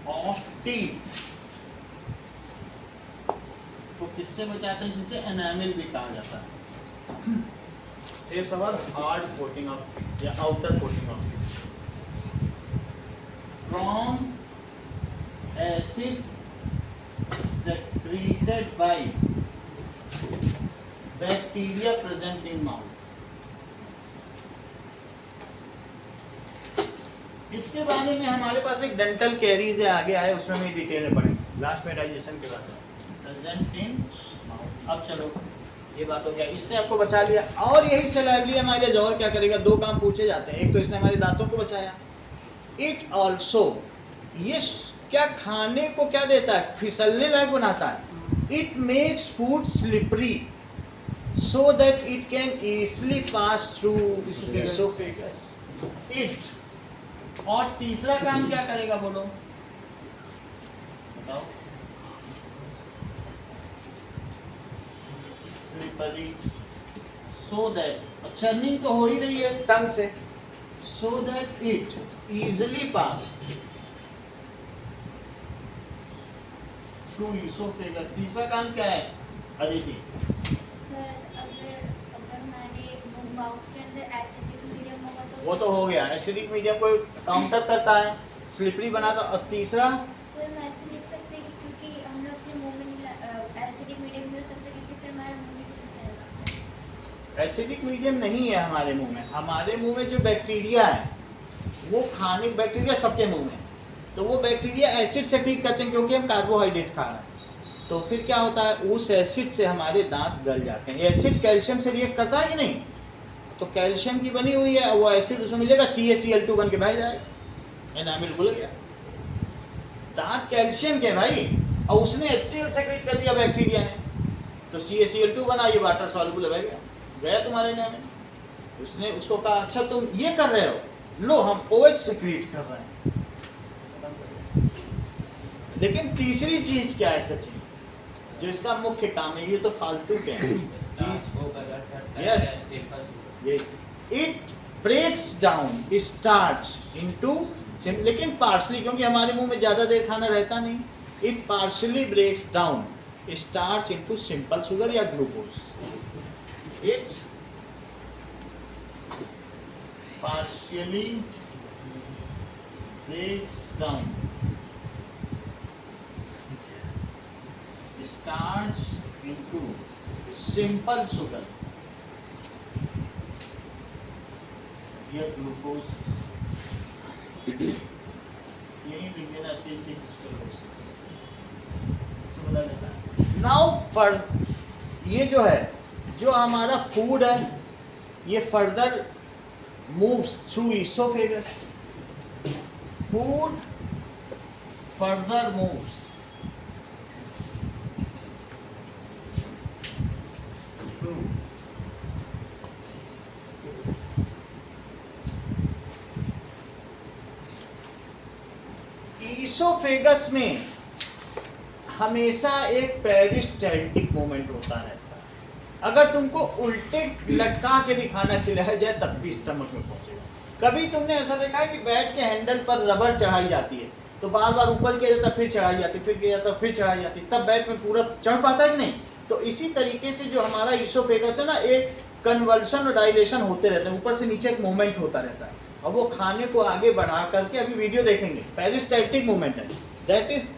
Speaker 1: of teeth. तो किससे बचाते हैं? जिसे एनामिल भी कहा जाता है। Saves our hard coating of teeth या outer coating of teeth from acid secreted by bacteria present in mouth. इसके बारे में हमारे पास एक डेंटल कैरीज है, आगे आए, उसमें मैं डिटेल में पढ़ेंगे लास्ट में डाइजेशन के बाद। प्रेजेंट इन माउथ अब चलो, ये बात हो गया, इसने आपको बचा लिया। और यही सैलरी हमारे और क्या करेगा, दो काम पूछे जाते हैं। एक तो इसने हमारे दांतों को बचाया। इट ऑल्सो, ये क्या खाने को क्या देता है, फिसलने लायक बनाता है। It makes food slippery so that it can easily pass through oesophagus. It, और तीसरा काम क्या करेगा बोलो, बताओ। स्लिपरी सो दैट, चर्निंग तो हो ही रही है टंग से, so that it easily pass through oesophagus. तीसरा काम क्या है अदिति?
Speaker 5: सर अगर हमारे माउथ के अंदर एसिडिक मीडियम होगा तो
Speaker 1: वो तो हो गया, एसिडिक मीडियम को काउंटर करता है, स्लिपरी बनाता। और तीसरा,
Speaker 5: सर हम ऐसे लिख सकते हैं कि क्योंकि हम लोग अपने मुंह में एसिडिक मीडियम यूज सकते हैं क्योंकि फिर हमारा मुंह में जाएगा।
Speaker 1: एसिडिक मीडियम नहीं है हमारे मुंह में। हमारे मुंह में जो बैक्टीरिया है वो खाने, बैक्टीरिया सबके मुंह में, तो वो बैक्टीरिया एसिड से ठीक करते हैं क्योंकि हम कार्बोहाइड्रेट खा रहे हैं। तो फिर क्या होता है, उस एसिड से हमारे दांत गल जाते हैं। एसिड कैल्शियम से रिएक्ट करता है कि नहीं? तो कैल्शियम की बनी हुई है, वो एसिड उसमें मिलेगा, CaCl2 बन के बह जाएगा। एनामिल भूल गया, दांत कैल्शियम के भाई, और उसने HCl सेक्रेट कर दिया बैक्टीरिया ने, तो CaCl2 बना, ये वाटर सॉल्युबल बह गया तुम्हारे एनामिल। उसने उसको कहा अच्छा तुम ये कर रहे हो, लो हम OH सेक्रेट कर रहे हैं। लेकिन तीसरी चीज क्या है सचिन, जो इसका मुख्य काम है, ये तो फालतू के हैं। Yes, it breaks down starch into, लेकिन पार्शली, क्योंकि हमारे मुंह में ज्यादा देर खाना रहता नहीं, it partially breaks down starch into simple sugar या glucose. It partially breaks down starch into simple sugar या ग्लूकोज, यही लिख देना नाउ फर, ये जो है, जो हमारा फूड है, ये further moves through oesophagus. Food further moves oesophagus में हमेशा एक पेरिस्टैल्टिक मूवमेंट होता रहता है। अगर तुमको उल्टे लटका के भी खाना खिलाया जाए तब भी स्टमक में पहुंचेगा। कभी तुमने ऐसा देखा है कि बैट के हैंडल पर रबर चढ़ाई जाती है, तो बार बार ऊपर किया जाता, फिर चढ़ाई जाती, फिर किया जाता, फिर चढ़ाई जाती, तब बैट में पूरा चढ़ पाता है कि नहीं? तो इसी तरीके से जो हमारा इसोफेगस है ना, एक कन्वर्शन और डायलेशन होते रहते हैं, ऊपर से नीचे एक मूवमेंट होता रहता है, और वो खाने को आगे बढ़ा करके, अभी वीडियो देखेंगे, पेरिस्टैल्टिक मूवमेंट है, दैट इज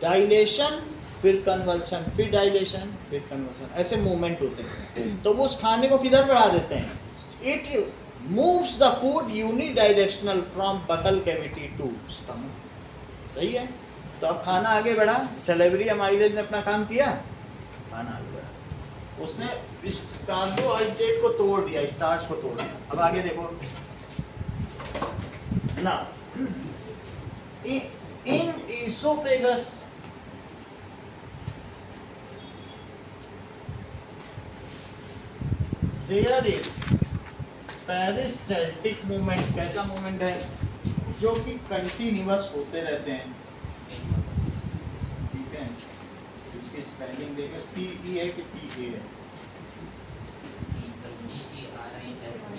Speaker 1: डायलेशन, फिर कन्वर्शन, फिर डायलेशन, फिर कन्वर्शन, ऐसे मूवमेंट होते हैं। तो वो उस खाने को किधर बढ़ा देते हैं? It moves the food unidirectional from buccal cavity to stomach. सही है? तो अब खाना आगे बढ़ा, सेलेब्री अमाइलेज ने अपना काम किया, खाना आगे बढ़ा, उसने इस कार्बोहाइड्रेट को तोड़ दिया, स्टार्च को तोड़ दिया। अब आगे देखो ना, इन oesophagus there is peristaltic movement. कैसा मूवमेंट है? जो कि कंटिन्यूअस होते रहते हैं। ठीक है, इसकी स्पेलिंग देखो, PE है कि PA है?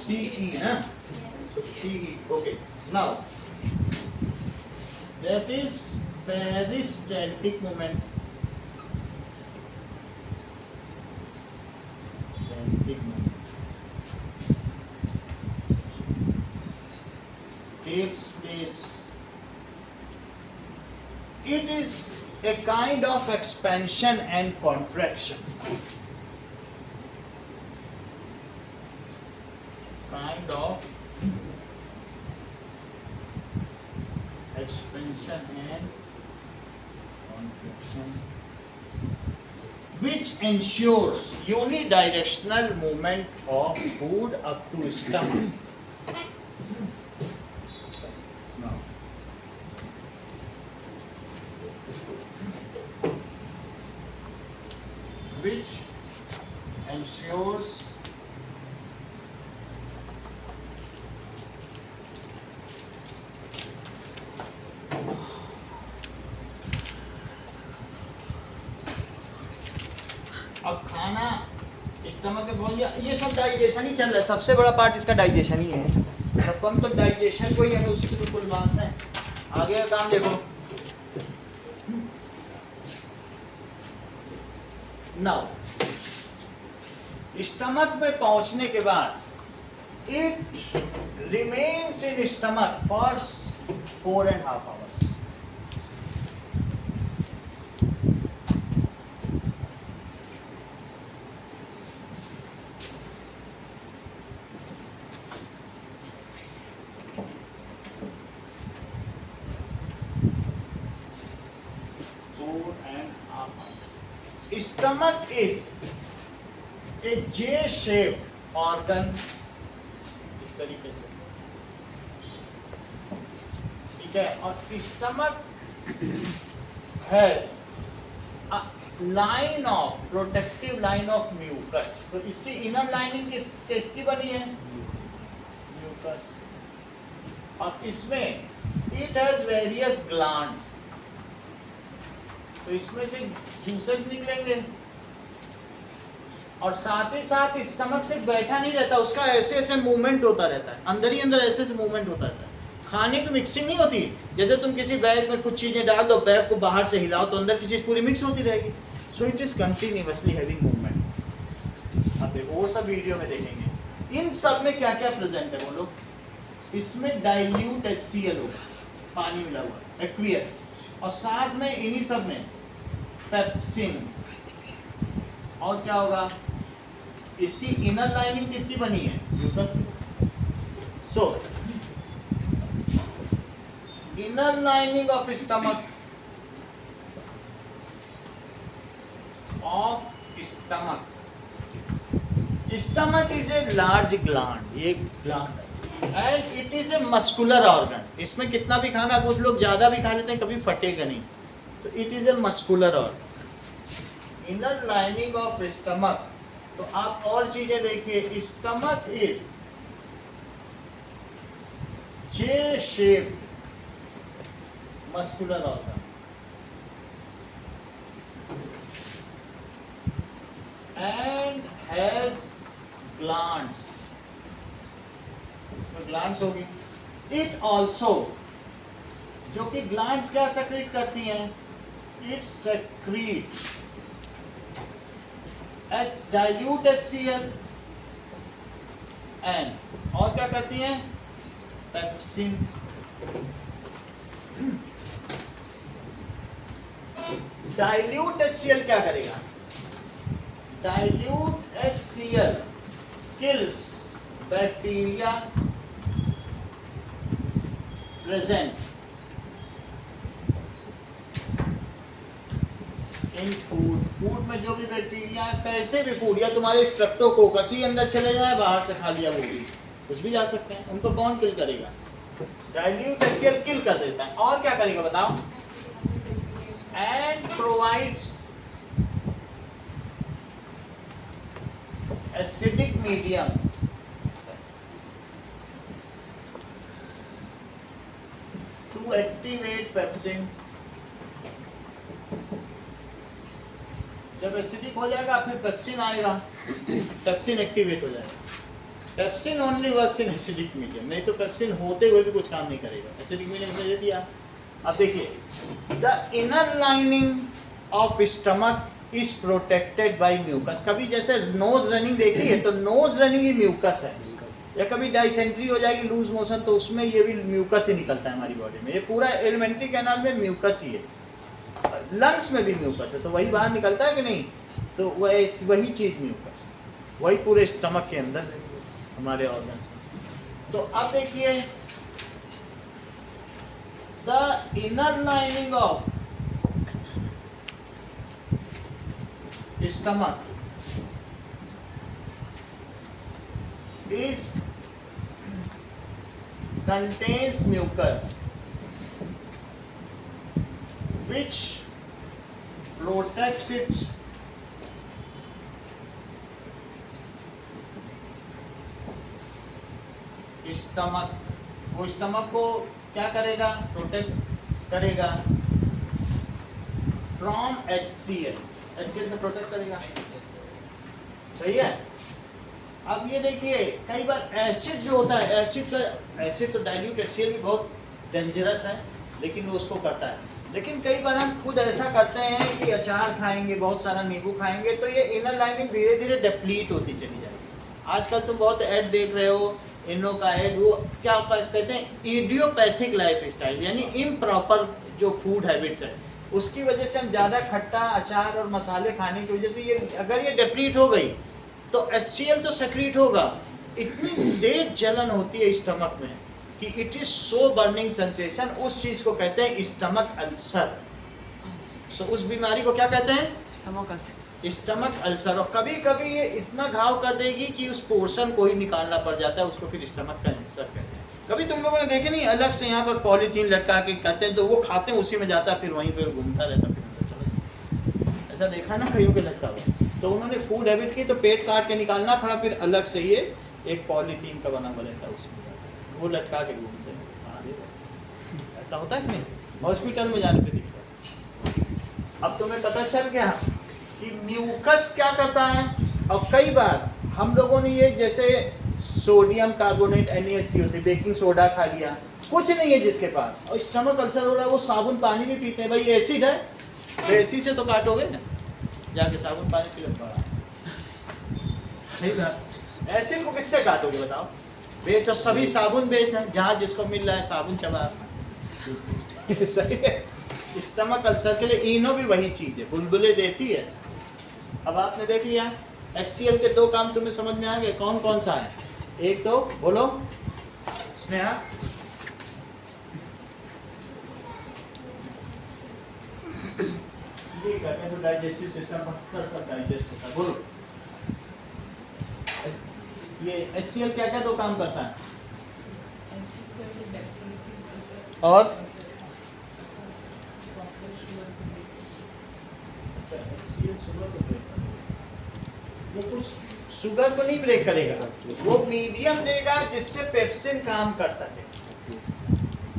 Speaker 1: PE ना, PE, okay. Now that is peristaltic movement. Peristaltic movement takes place. It is a kind of expansion and contraction. Kind of expansion and contraction which ensures unidirectional movement of food up to stomach. Now, which ensures अब खाना stomach में पहुंच गया, ये सब digestion ही चल रहा है, सबसे बड़ा पार्ट इसका डाइजेशन ही है। सबको हम तो डाइजेशन को ही है उसकी तो फुल मार्क्स है। आगे का काम देखो। नाउ स्टमक में पहुंचने के बाद it remains in stomach for 4.5 hours। Stomach is a J-shaped organ, इस तरीके से, ठीक है। और stomach has a line of protective line of mucus. तो इसकी इनर लाइनिंग किसकी बनी है? म्यूकस। और इसमें इट हैज वेरियस ग्लैंड्स, तो इसमें से जूसेस निकलेंगे। और साथ ही साथ स्टमक से बैठा नहीं रहता, उसका ऐसे ऐसे मूवमेंट होता रहता है, अंदर ही अंदर ऐसे ऐसे मूवमेंट होता रहता है। खाने की मिक्सिंग नहीं होती, जैसे तुम किसी बैग में कुछ चीजें डाल दो, बैग को बाहर से हिलाओ तो अंदर की चीज पूरी मिक्स होती रहेगी। So it is continuously having movement. अब देखो वो सब वीडियो में देखेंगे। इन सब में क्या क्या प्रेजेंट है बोलो? इसमें डाइल्यूट HCl होगा, पानी मिला हुआ एक्वियस, और साथ में इन्हीं सब में पेप्सिन। और क्या होगा? इसकी इनर लाइनिंग किसकी बनी है? म्यूकस की। सो inner lining of stomach stomach is a large gland, ये ग्लैंड है, and it is a muscular organ. इसमें कितना भी खाना, कुछ लोग ज्यादा भी खा लेते हैं, कभी फटेगा नहीं। तो it is a muscular organ. Inner lining of stomach, तो आप और चीजें देखिए। Stomach is J shaped muscular organ and has glands, इसमें ग्लैंड्स होगी। इट ऑल्सो, जो कि ग्लैंड्स क्या सेक्रेट करती हैं? It secrete dilute HCl and और क्या करती हैं? पेप्सिन। डाइल्यूट HCl क्या करेगा? Dilute HCl kills bacteria present in food. Food में जो भी बैक्टीरिया है, कैसे भी फूड, या तुम्हारे स्ट्रेप्टोकोकस ही अंदर चले जाए, बाहर से खा लिया, वो भी कुछ भी जा सकते हैं, उनको कौन किल करेगा? डाइल्यूट HCl किल कर देता है। और क्या करेगा बताओ? And provides acidic medium to activate pepsin. जब एसिडिक हो जाएगा फिर पेप्सिन आएगा, पेप्सिन एक्टिवेट हो जाएगा। Pepsin only works in acidic medium, नहीं तो पेप्सिन होते हुए भी कुछ काम नहीं करेगा। एसिडिक मीडियम से दे दिया। अब देखिए, the inner lining of stomach is protected by mucus. कभी जैसे नोज रनिंग देखी है, तो नोज रनिंग ही म्यूकस है। या कभी डाइसेंट्री हो जाएगी, लूज मोशन, तो उसमें ये भी म्यूकस ही निकलता है हमारी बॉडी में। ये पूरा एलिमेंट्री कैनाल में म्यूकस ही है। लंग्स में भी म्यूकस है, तो वही बाहर निकलता है कि नहीं? तो वही चीज़ म्यूकस है, वही पूरे स्टमक के अंदर हमारे ऑर्गन्स में। तो अब देखिए, the inner lining of stomach is contains mucus which protects it stomach, वो स्टमक को क्या करेगा, प्रोटेक्ट करेगा फ्रॉम HCl, HCl से प्रोटेक्ट करेगा, सही है। अब ये देखिए कई बार एसिड जो होता है, एसिड तो डाइल्यूट HCl भी बहुत डेंजरस है लेकिन वो उसको करता है। लेकिन कई बार हम खुद ऐसा करते हैं कि अचार खाएंगे, बहुत सारा नींबू खाएंगे तो ये इनर लाइनिंग धीरे धीरे डिप्लीट होती चली जाएगी। आजकल तुम बहुत ऐड देख रहे हो, इनो का ऐड, वो क्या कहते हैं इडियोपैथिक लाइफ स्टाइल, यानी इम्प्रॉपर जो फूड हैबिट्स है उसकी वजह से हम ज़्यादा खट्टा अचार और मसाले खाने की वजह से ये अगर ये डिप्लीट हो गई तो HCl तो सेक्रीट होगा। इतनी तेज जलन होती है स्टमक में कि it is so burning sensation, उस चीज़ को कहते हैं स्टमक अल्सर। सो उस बीमारी को क्या कहते हैं, स्टमक अल्सर। और कभी कभी ये इतना घाव कर देगी कि उस पोर्शन को ही निकालना पड़ जाता है, उसको फिर स्टमक कैंसर कहते हैं। कभी तुम लोगों ने देखे नहीं, अलग से यहाँ पर पॉलीथीन लटका के करते हैं तो वो खाते हैं उसी में जाता है, फिर वहीं पर घूमता रहता है, फिर अंदर चला जाता है। ऐसा देखा ना कईयों के लटका हुआ, तो उन्होंने फूड हैबिट की तो पेट काट के निकालना पड़ा, फिर अलग से ये एक पॉलीथीन का बना हुआ रहता है उसमें वो लटका के घूमते हैं। ऐसा होता है कि नहीं, हॉस्पिटल में जाने पे दिखता है। अब तुम्हें पता चल गया कि म्यूकस क्या करता है। अब कई बार हम लोगों ने ये जैसे सोडियम कार्बोनेट NaHC होती है, बेकिंग सोडा खा लिया, कुछ नहीं है जिसके पास और स्टमक अल्सर हो रहा है, वो साबुन पानी भी पीते हैं, भाई एसिड है तो एसिड से तो काटोगे ना, जाके साबुन पानी पी लो पड़ा, नहीं ना, एसिड को किससे काटोगे बताओ। बेस और सभी साबुन बेस है, जहाँ जिसको मिल रहा है साबुन चबा सही है। स्टमक अल्सर के लिए इनो भी वही चीज़ है, बुलबुले देती है। अब आपने देख लिया HCl के दो काम तुम्हें समझ में आ गए, कौन कौन सा है। एक तो बोलो स्नेहा, ये कहते हैं तो डाइजेस्टिव सिस्टम सब डाइजेस्ट होता है। बोलो ये HCl क्या क्या दो काम करता है, और वो कुछ शुगर को नहीं ब्रेक करेगा, वो मीडियम देगा जिससे पेप्सिन काम कर सके,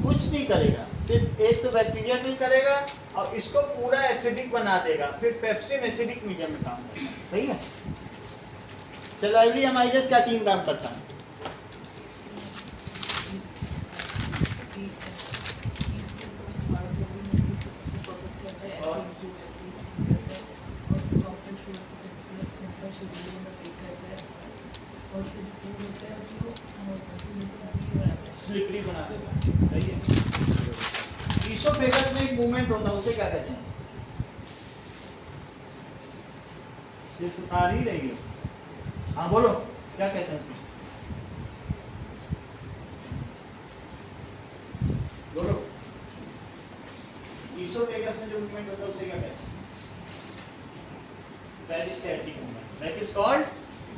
Speaker 1: कुछ नहीं करेगा, सिर्फ एक तो बैक्टीरिया किल करेगा और इसको पूरा एसिडिक बना देगा, फिर पेप्सिन एसिडिक मीडियम में काम करेगा, सही है। सलाइवरी अमाइलेज क्या तीन काम करता है, स्लिपरी बना देगा, सही है। ईसोफेगस में एक मूवमेंट होता है, उसे क्या कहते हैं, सिर्फ आ ही रही हो, हाँ बोलो क्या कहते हैं उसे, बोलो। ईसोफेगस में जो मूवमेंट होता है उसे क्या कहते हैं, peristaltic movement, that is called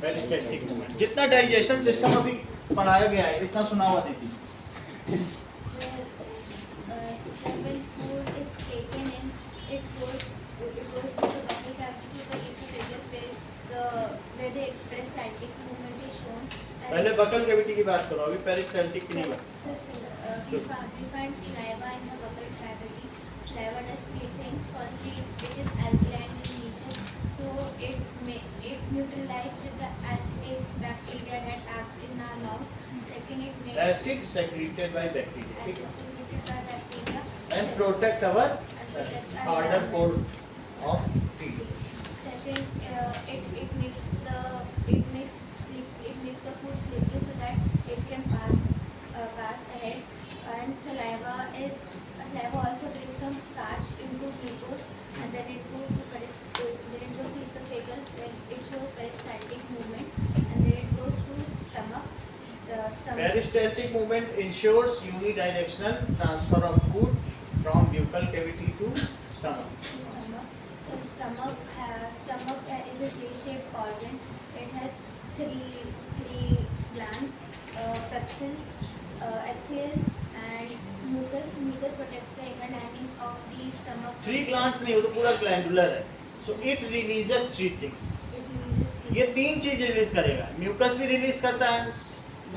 Speaker 1: peristaltic movement. जितना डाइजेशन सिस्टम अभी पढ़ाया गया है इतना सुना हुआ देखिए।
Speaker 5: When food is taken in, it goes to the body cavity, the esophagus, where the peristaltic movement is shown.
Speaker 1: पहले बकल कैविटी की बात करो, अभी पेरिस्टैल्टिक की नहीं बात।
Speaker 5: We find saliva in the buccal cavity. Saliva does three things. Firstly, it is alkaline in nature, so it neutralizes with the acidic bacteria that acts in our mouth. Second, it makes
Speaker 1: Acid secreted by bacteria, ठीक
Speaker 5: acid
Speaker 1: है,
Speaker 5: secreted by bacteria.
Speaker 1: and protect our harder pore of feed.
Speaker 5: Second, it makes the food slippery so that it can pass ahead. And saliva also brings some starch into glucose, and then it goes to esophagus when it shows peristaltic movement, and then it goes to stomach.
Speaker 1: Peristaltic movement ensures unidirectional transfer of food from buccal cavity to stomach.
Speaker 5: The stomach stomach is a J-shaped organ. It has three glands, pepsin, HCl, and mucus. Mucus protects the inner linings of the stomach.
Speaker 1: 3 glands नहीं, वो तो पूरा glandular है. So it releases 3 things.
Speaker 5: It releases
Speaker 1: ये 3 चीज release करेगा. Mucus भी release करता है,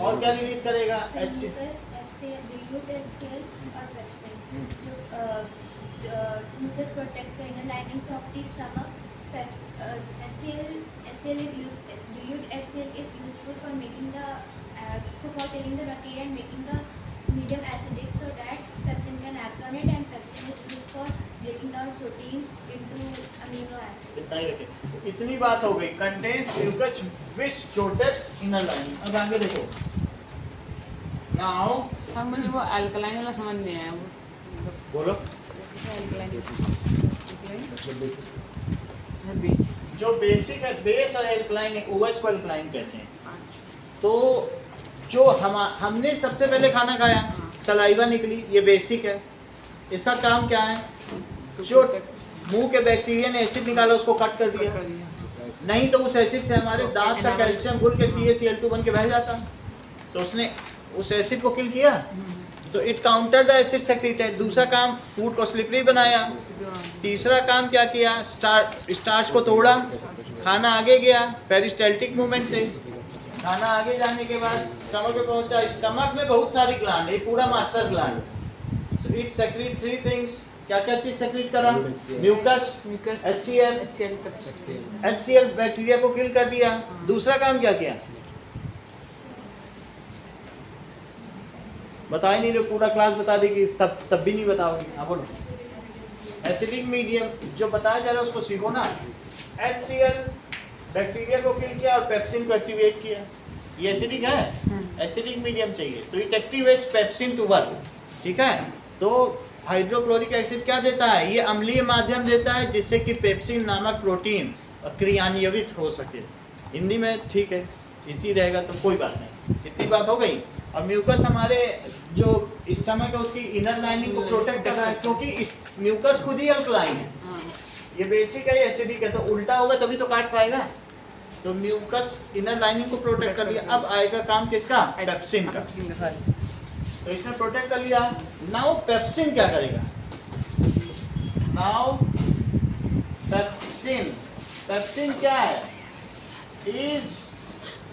Speaker 1: और क्या रिलीज करेगा?
Speaker 5: mucus, HCl, dilute HCl, और pepsin. So mucus protects the inner linings of the stomach. HCl is used. Dilute HCl is useful for making for killing the bacteria and making the medium acidic, so that pepsin can act on it, and pepsin is used for breaking down proteins into amino acids.
Speaker 1: इतना ही रखे. तो इतनी बात हो गई. Contains mucus which protects inner lining. अब आगे देखो. नाउ
Speaker 2: सर मुझे वो अल्कलाइन वाला समझ नहीं आया. वो
Speaker 1: बोलो.
Speaker 2: अल्कलाइन
Speaker 3: मतलब बेसिक
Speaker 2: बेसिक.
Speaker 1: जो बेसिक है, बेस और एल्कलाइन है, OH को एल्कलाइन कहते हैं. तो जो हमने सबसे पहले खाना खाया, सलाइवा निकली, ये बेसिक है. इसका काम क्या है? जो मुंह के बैक्टीरिया ने एसिड निकाला उसको कट कर दिया. नहीं तो उस एसिड से हमारे दांत का कैल्शियम घुल के CaCl2 बन के बह जाता. तो उसने उस एसिड को किल किया. तो it counter the acid secreted. दूसरा काम, फूड को स्लिपरी बनाया. तीसरा काम क्या किया? स्टार्च को तोड़ा, खाना आगे गया पेरिस्टाल्टिक मूवमेंट से. खाना आगे जाने के बाद स्टमक पे पहुंचा. स्टमक में बहुत सारी ग्लैंड, ये पूरा master gland. So it secrete 3 things. क्या क्या चीज सेक्रेट करा? Mucus, HCl. HCl बैक्टीरिया को किल कर दिया. दूसरा काम क्या किया? बता ही नहीं रहे, पूरा क्लास बता देगी, तब भी नहीं बताओगी. हाँ बोलो. एसिडिक मीडियम जो बताया जा रहा है उसको सीखो ना. HCl बैक्टीरिया को किल किया और पेप्सिन को एक्टिवेट किया. ये एसिडिक है, एसिडिक मीडियम चाहिए, तो it activates pepsin to work. ठीक है. तो हाइड्रोक्लोरिक एसिड क्या देता है? ये अम्लीय माध्यम देता है जिससे कि पेप्सिन नामक प्रोटीन क्रियान्वित हो सके. हिंदी में ठीक है, इसी रहेगा तो कोई बात नहीं. इतनी बात हो गई. और म्यूकस हमारे जो स्टमक है उसकी इनर लाइनिंग को प्रोटेक्ट कर रहा है, क्योंकि म्यूकस खुद ही अल्कलाइन है. ये बेसिक है, एसिडिक है, तो उल्टा होगा तभी तो काट पाएगा. तो म्यूकस इनर लाइनिंग को प्रोटेक्ट कर लिया. अब आएगा काम किसका? पेप्सिन का. तो इसने प्रोटेक्ट कर लिया. नाउ पेप्सिन क्या करेगा? नाउ पेप्सिन क्या है? Is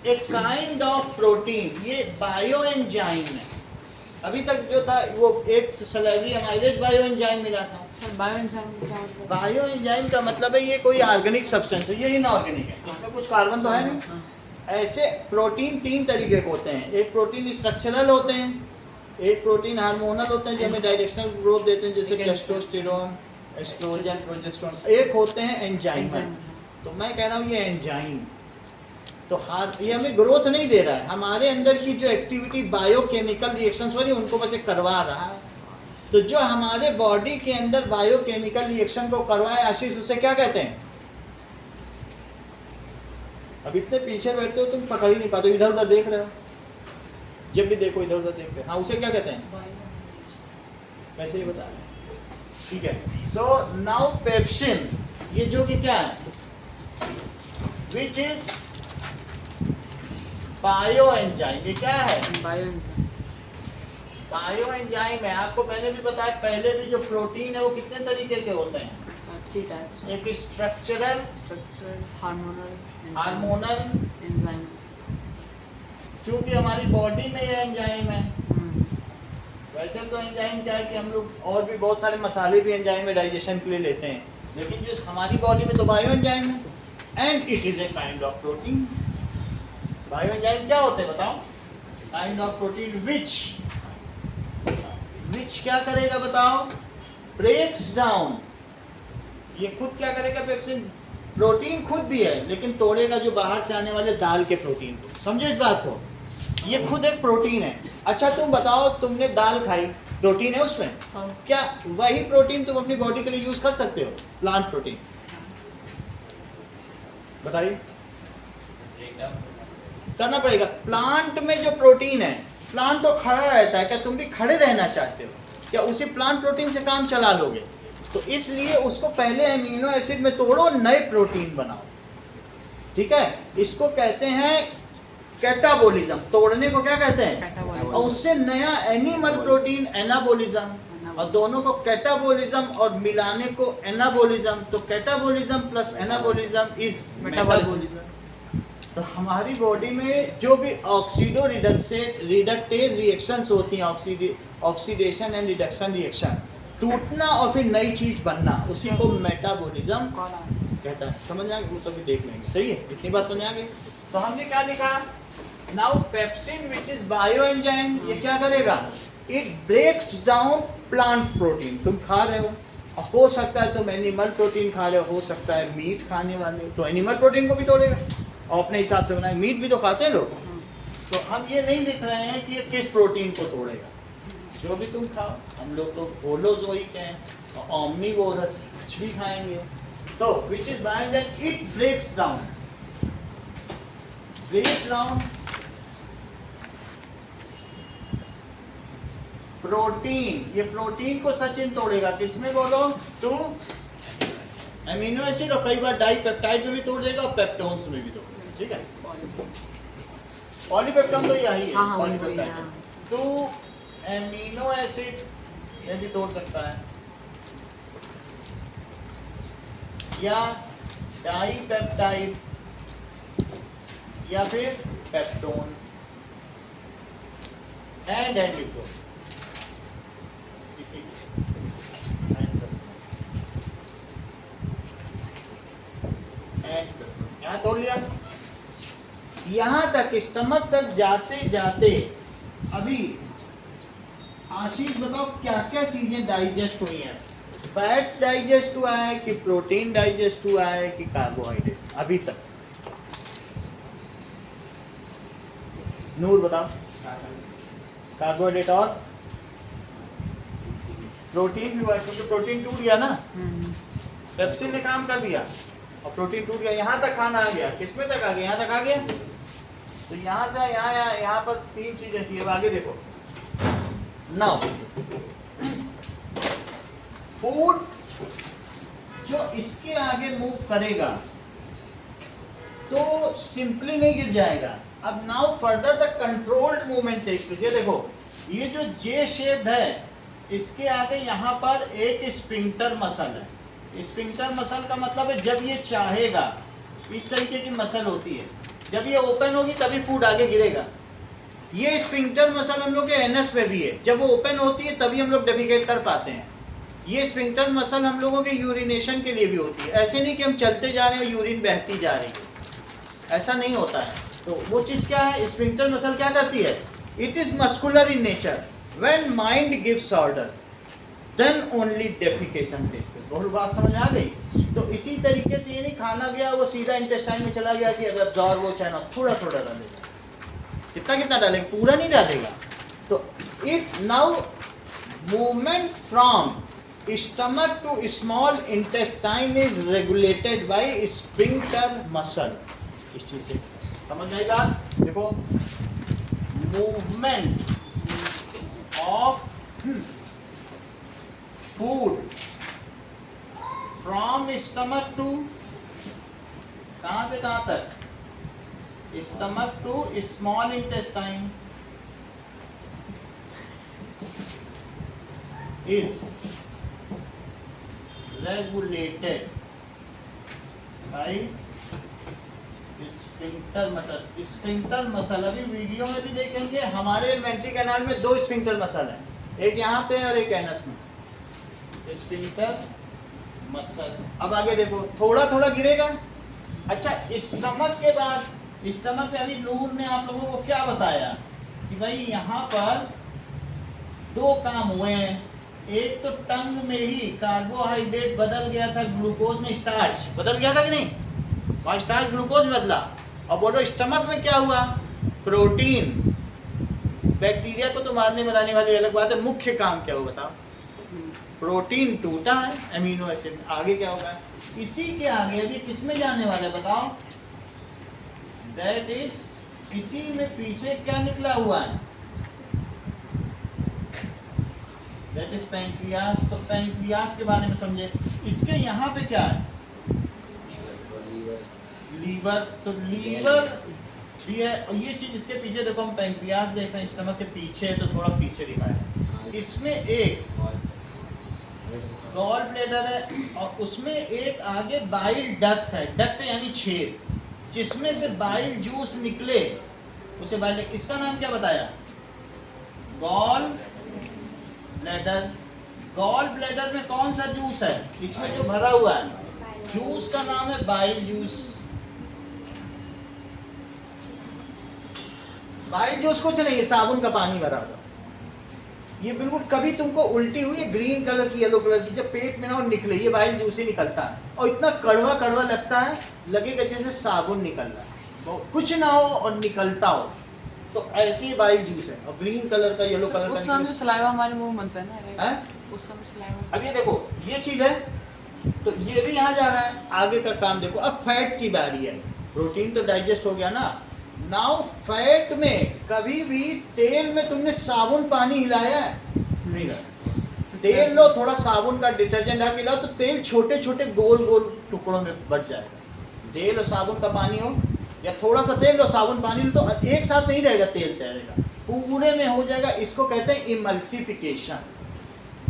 Speaker 1: a kind of protein. ये बायो एंजाइम है. अभी तक जो था वो एक सलाइवरी अमाइलेज बायो एंजाइम मिला था.
Speaker 2: सर बायो एंजाइम क्या मतलब?
Speaker 1: बायो एंजाइम का मतलब है ये कोई ऑर्गेनिक सब्सटेंस है, ये इनऑर्गेनिक है, इसमें कुछ कार्बन तो है नहीं. ऐसे प्रोटीन 3 तरीके के होते हैं. एक प्रोटीन स्ट्रक्चरल होते हैं, एक प्रोटीन हार्मोनल होते हैं जो हमें डायरेक्शनल ग्रोथ देते हैं जैसे टेस्टोस्टेरोन, एस्ट्रोजन, प्रोजेस्टेरोन. एक होते हैं एंजाइम. तो मैं कह रहा हूँ ये एंजाइम तो ये हमें ग्रोथ नहीं दे रहा है. हमारे अंदर की जो एक्टिविटी बायोकेमिकल रिएक्शंस हो रही है उनको बस करवा रहा है. तो जो हमारे बॉडी के अंदर बायोकेमिकल रिएक्शन को करवाए आशीष, उसे क्या कहते हैं? अब इतने पीछे बैठते हो तुम पकड़ ही नहीं पाते, इधर उधर देख रहे हो. जब भी देखो इधर उधर देखते हो. हाँ, उसे क्या कहते हैं? वैसे ही बता रहे. ठीक है. सो नाउ पेप्सिन, ये जो कि क्या है? विच इज बायो एंजाइम. ये क्या है?
Speaker 2: Bio enzyme.
Speaker 1: बायो एंजाइम है. आपको पहले भी बताया, पहले भी जो प्रोटीन है वो कितने तरीके के होते हैं?
Speaker 2: 3 टाइप्स.
Speaker 1: एक स्ट्रक्चरल, हार्मोनल,
Speaker 2: एंजाइम.
Speaker 1: क्योंकि हमारी बॉडी में ये एंजाइम है. वैसे तो एंजाइम क्या है कि हम लोग और भी बहुत सारे मसाले भी एंजाइम में डाइजेशन के लिए लेते हैं, लेकिन जो हमारी बॉडी में तो बायो एंजाइम है and it is a kind of protein. Bio enzyme क्या होते हैं बताओ? काइंड ऑफ प्रोटीन विच क्या करेगा बताओ? Breaks down. ये खुद क्या करेगा? पेप्सिन प्रोटीन खुद भी है लेकिन तोड़ेगा जो बाहर से आने वाले दाल के प्रोटीन को. समझो इस बात को, ये खुद एक प्रोटीन है. अच्छा तुम बताओ, तुमने दाल खाई, प्रोटीन है उसमें? क्या वही प्रोटीन तुम अपनी बॉडी के लिए यूज कर सकते हो? प्लांट प्रोटीन बताइए. करना पड़ेगा. प्लांट में जो प्रोटीन है, प्लांट तो खड़ा रहता है, क्या तुम भी खड़े रहना चाहते हो? क्या उसी प्लांट प्रोटीन से काम चला लोगे? तो इसलिए उसको पहले अमीनो एसिड में तोड़ो, नए प्रोटीन बनाओ, ठीक है। इसको कहते हैं कैटाबोलिज्म। तोड़ने को क्या कहते हैं?
Speaker 2: कैटाबोलिज्म।
Speaker 1: और उससे नया एनिमल प्रोटीन एनाबोलिज्म, और दोनों को कैटाबोलिज्म और मिलाने को एनाबोलिज्म। तो catabolism plus anabolism is metabolism. तो हमारी बॉडी में जो भी ऑक्सीडो रिडक्टेज रिएक्शंस होती हैं, ऑक्सीडेशन एंड रिडक्शन रिएक्शन, टूटना और फिर नई चीज बनना, उसी को मेटाबॉलिज्म कहता है। समझ आएंगे? वो तभी देख लेंगे, सही है, इतनी बात समझ आएंगे। तो हमने क्या लिखा? Now pepsin which is bio enzyme, ये क्या करेगा? It breaks down plant protein. तुम खा रहे हो सकता है तुम एनिमल प्रोटीन खा रहे हो सकता है मीट खाने वाले, तो एनिमल प्रोटीन को भी तोड़ेगा और अपने हिसाब से बनाए। मीट भी तो खाते हैं लोग। तो हम ये नहीं लिख रहे हैं कि ये किस प्रोटीन को तोड़ेगा, जो भी तुम खाओ। हम लोग तो होलोजोइक हैं और ओमनीवोरस, कुछ भी खाएंगे। So which is by that it breaks down protein. ये प्रोटीन को सचिन तोड़ेगा, किसमें बोलो? टू अमीनो एसिड, और कई बार डाइपेप्टाइड में भी तोड़ देगा और पेप्टोन्स में भी तोड़ देगा, ठीक है। पॉलीपेप्टोन तो यही है,
Speaker 2: हाँ, वही,
Speaker 1: पॉलीपेप्टाइड।
Speaker 2: हाँ।
Speaker 1: टू एमिनो एसिड ये भी तोड़ सकता है, या डाइपेप्टाइड, या फिर पेप्टोन एंड एंडिको, इसी यहाँ तोड़ लिया। यहाँ तक स्टमक तक जाते जाते अभी आशीष बताओ क्या क्या चीजें डाइजेस्ट हुई हैं? फैट डाइजेस्ट हुआ है कि प्रोटीन डाइजेस्ट हुआ है कि कार्बोहाइड्रेट? अभी तक नूर बताओ। कार्बोहाइड्रेट और प्रोटीन भी हुआ है, क्योंकि प्रोटीन टूट गया ना, पेप्सिन ने काम कर दिया और प्रोटीन टूट गया। यहाँ तक खाना आ गया, किसमें तक आ गया? यहाँ तक आ गया। तो यहाँ से यहाँ पर तीन चीजें थी। अब आगे देखो, नाउ फूड जो इसके आगे मूव करेगा तो सिंपली नहीं गिर जाएगा। अब now further the controlled movement takes place. ये देखो, ये जो जे शेप है, इसके आगे यहाँ पर एक स्फिंक्टर मसल है। स्फिंक्टर मसल का मतलब है जब ये चाहेगा, इस तरीके की मसल होती है, जब ये ओपन होगी तभी फूड आगे गिरेगा। ये स्फिंक्टर मसल हम लोग के एनएस में भी है, जब वो ओपन होती है तभी हम लोग डेफिकेट कर पाते हैं। ये स्फिंक्टर मसल हम लोगों के यूरिनेशन के लिए भी होती है। ऐसे नहीं कि हम चलते जा रहे हैं यूरिन बहती जा रही है, ऐसा नहीं होता है। तो वो चीज़ क्या है? स्फिंक्टर मसल क्या करती है? It is muscular in nature. When mind gives order then only defecation takes place. बहुत बात समझ आ गई? तो इसी तरीके से ये नहीं खाना गया वो सीधा इंटेस्टाइन में चला गया कि अब एब्जॉर्ब हो चाहे ना, थोड़ा थोड़ा डालेगा। कितना कितना डालेगा? पूरा नहीं डालेगा। तो it now movement from stomach to small intestine is regulated by sphincter muscle. इस चीज से समझ आएगा? देखो, movement of food from stomach to, कहां से कहां तक? Stomach to small intestine is regulated by sphincter muscle. Sphincter muscle अभी वीडियो में भी देखेंगे। हमारे इन्वेंट्री कैनाल में दो स्फिंक्टर मसल है, एक यहाँ पे और एक एनस में। Sphincter muscle. अब आगे देखो, थोड़ा थोड़ा गिरेगा। अच्छा, स्टमक के बाद, स्टमक पे अभी नूर ने आप लोगों को क्या बताया कि भाई यहाँ पर दो काम हुए हैं। एक तो टंग में ही कार्बोहाइड्रेट बदल गया था ग्लूकोज में, स्टार्च बदल गया था कि नहीं? वहाँ स्टार्च ग्लूकोज बदला। और बोलो स्टमक में क्या हुआ? प्रोटीन। बैक्टीरिया को तो मारने बनाने वाली अलग बात है, मुख्य काम क्या हुआ बताओ? प्रोटीन टूटा है, अमीनो एसिड। आगे क्या होगा? इसी के आगे अभी किस में जाने वाला है बताओ? दैट इज, इसी में पीछे क्या निकला हुआ है? That is pancreas. तो पैंक्रियास के बारे में समझे। इसके यहाँ पे क्या है? लीवर। तो लीवर भी है, और ये चीज इसके पीछे देखो, हम पैंक्रियास देख रहे हैं, स्टमक के पीछे है, तो थोड़ा पीछे दिखाया है। इसमें एक गॉल ब्लैडर है, और उसमें एक आगे बाइल डक्ट है। डक्ट यानी छेद, जिसमें से बाइल जूस निकले, उसे बाइल। इसका नाम क्या बताया? Gall bladder. गॉल ब्लैडर में कौन सा जूस है? इसमें जो भरा हुआ है जूस का नाम है बाइल जूस। बाइल जूस कुछ नहीं है, साबुन का पानी भरा हुआ। ये बिल्कुल कभी तुमको उल्टी हुई है ग्रीन कलर की, येलो कलर की, जब पेट में ना वो निकले, ये बाइल जूस ही निकलता है, और इतना कड़वा कड़वा लगता है, लगेगा जैसे साबुन निकल रहा है, कुछ ना हो और निकलता हो। तो ऐसी ही बाइल जूस है, और ग्रीन कलर का, येलो कलर का।
Speaker 2: उस समय जो सलाइवा हमारे मुंह में बनता है ना,
Speaker 1: है?
Speaker 2: उस समय सलाइवा।
Speaker 1: अब ये देखो, ये चीज है, तो ये भी यहाँ जा रहा है, आगे का काम देखो। अब फैट की बारी है। प्रोटीन तो डाइजेस्ट हो गया ना, नाउ फैट में कभी भी तेल में तुमने साबुन पानी हिलाया है? नहीं रहा। तेल लो, थोड़ा साबुन का डिटर्जेंट डाल के लाओ, तो तेल छोटे छोटे गोल गोल टुकड़ों में बच जाएगा। तेल और साबुन का पानी हो, या थोड़ा सा तेल लो, साबुन पानी लो, तो एक साथ नहीं रहेगा, तेल तैरेगा, पूरे में हो जाएगा। इसको कहते हैं इमल्सिफिकेशन।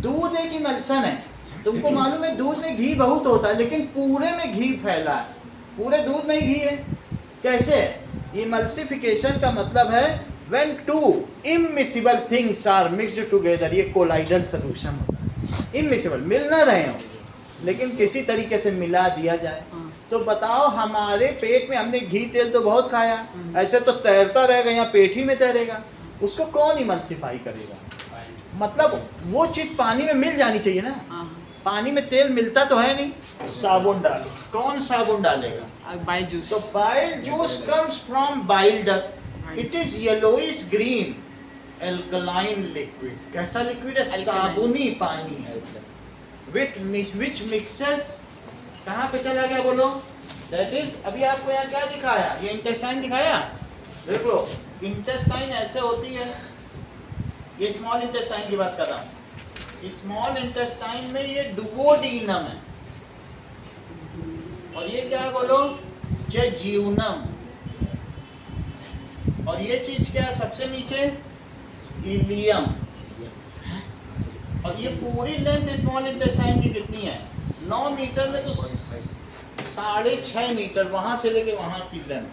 Speaker 1: दूध एक इमल्सन है। तुमको मालूम है दूध में घी बहुत होता है, लेकिन पूरे में घी फैला है, पूरे दूध में ही घी है। कैसे? इमल्सिफिकेशन का मतलब है when two immiscible things are mixed together, ये कोलाइडल सॉल्यूशन होता है। इममिसिबल, मिल ना रहे हो, लेकिन किसी तरीके से मिला दिया जाए। तो बताओ, हमारे पेट में हमने घी तेल तो बहुत खाया, ऐसे तो तैरता रहेगा, यहाँ पेट ही में तैरेगा, उसको कौन इमल्सिफाई करेगा? मतलब वो चीज पानी में मिल जानी चाहिए ना। पानी में तेल मिलता तो है नहीं, साबुन डालो, कौन साबुन डालेगा?
Speaker 2: Bile juice.
Speaker 1: तो bile juice comes from bile duct. It is yellowish green alkaline liquid. कैसा लिक्विड है? साबुनी पानी है। विच मिक्सेस, कहाँ पे चला गया बोलो? दैट इज, अभी आपको यहाँ क्या दिखाया? ये इंटेस्टाइन दिखाया, देख लो। इंटेस्टाइन ऐसे होती है, ये स्मॉल इंटेस्टाइन की बात कर रहा हूँ। स्मॉल इंटेस्टाइन में ये डुओडीनम है, और ये क्या है बोलो? जेज्यूनम। और ये चीज क्या है सबसे नीचे? इलियम। और ये पूरी लेंथ स्मॉल इंटेस्टाइन की कितनी है? 9 मीटर में तो 6.5 मीटर, वहां से लेके वहां की लेंथ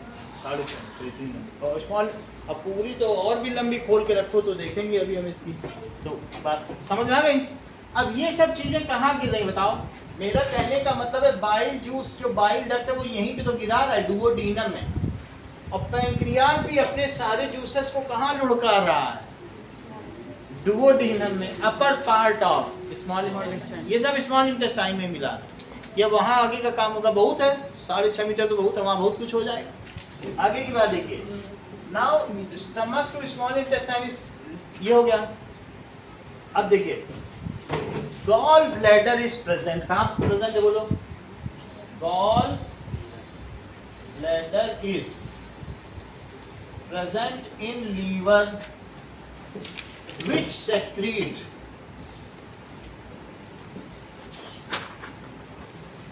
Speaker 1: 6.5 मीटर। और स्मॉल, अब पूरी तो और भी लंबी खोल के रखो तो देखेंगे अभी हम इसकी। तो बात समझ में आ गई? अब ये सब चीजें कहाँ गिर रही बताओ? मेरा कहने का मतलब है बाइल जूस, जो बाइल डक्ट है, वो यहीं पे तो गिरा रहा है, डुओडीनम में। और पैंक्रियास भी अपने सारे जूसेस को कहाँ लुढ़का रहा है? डुओडीनम में, अपर पार्ट ऑफ स्मॉल इंटेस्टाइन। ये सब स्मॉल इंटेस्टाइन में मिला। ये वहाँ आगे का काम होगा, बहुत है, 6.5 मीटर तो बहुत है, वहाँ बहुत कुछ हो जाएगा। आगे की बात देखिए। Now stomach to small intestine, ये हो गया। अब देखिए, गॉल ब्लैडर इज प्रेजेंट। कहाँ प्रेजेंट है बोलो? Gall bladder is present in liver which secrete,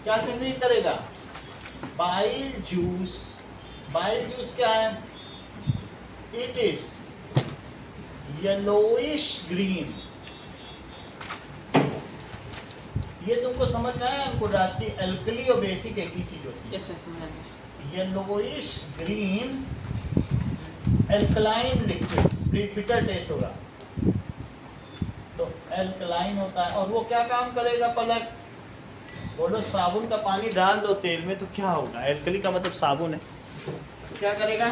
Speaker 1: क्या सेक्रेट करेगा? Bile juice. बाइल जूस क्या है? It is yellowish green. ये तुमको समझ में आया? हमको राजकीय एल्कली और बेसिक एक ही चीज होती है।
Speaker 2: यस सर, समझ आ गया।
Speaker 1: येलोइश ग्रीन एल्कलाइन लिक्विड, रिपीटर टेस्ट होगा तो एल्कलाइन होता है। और वो क्या काम करेगा? पलक बोलो, साबुन का पानी डाल दो तेल में तो क्या होगा? एल्कली का मतलब साबुन है, तो क्या करेगा?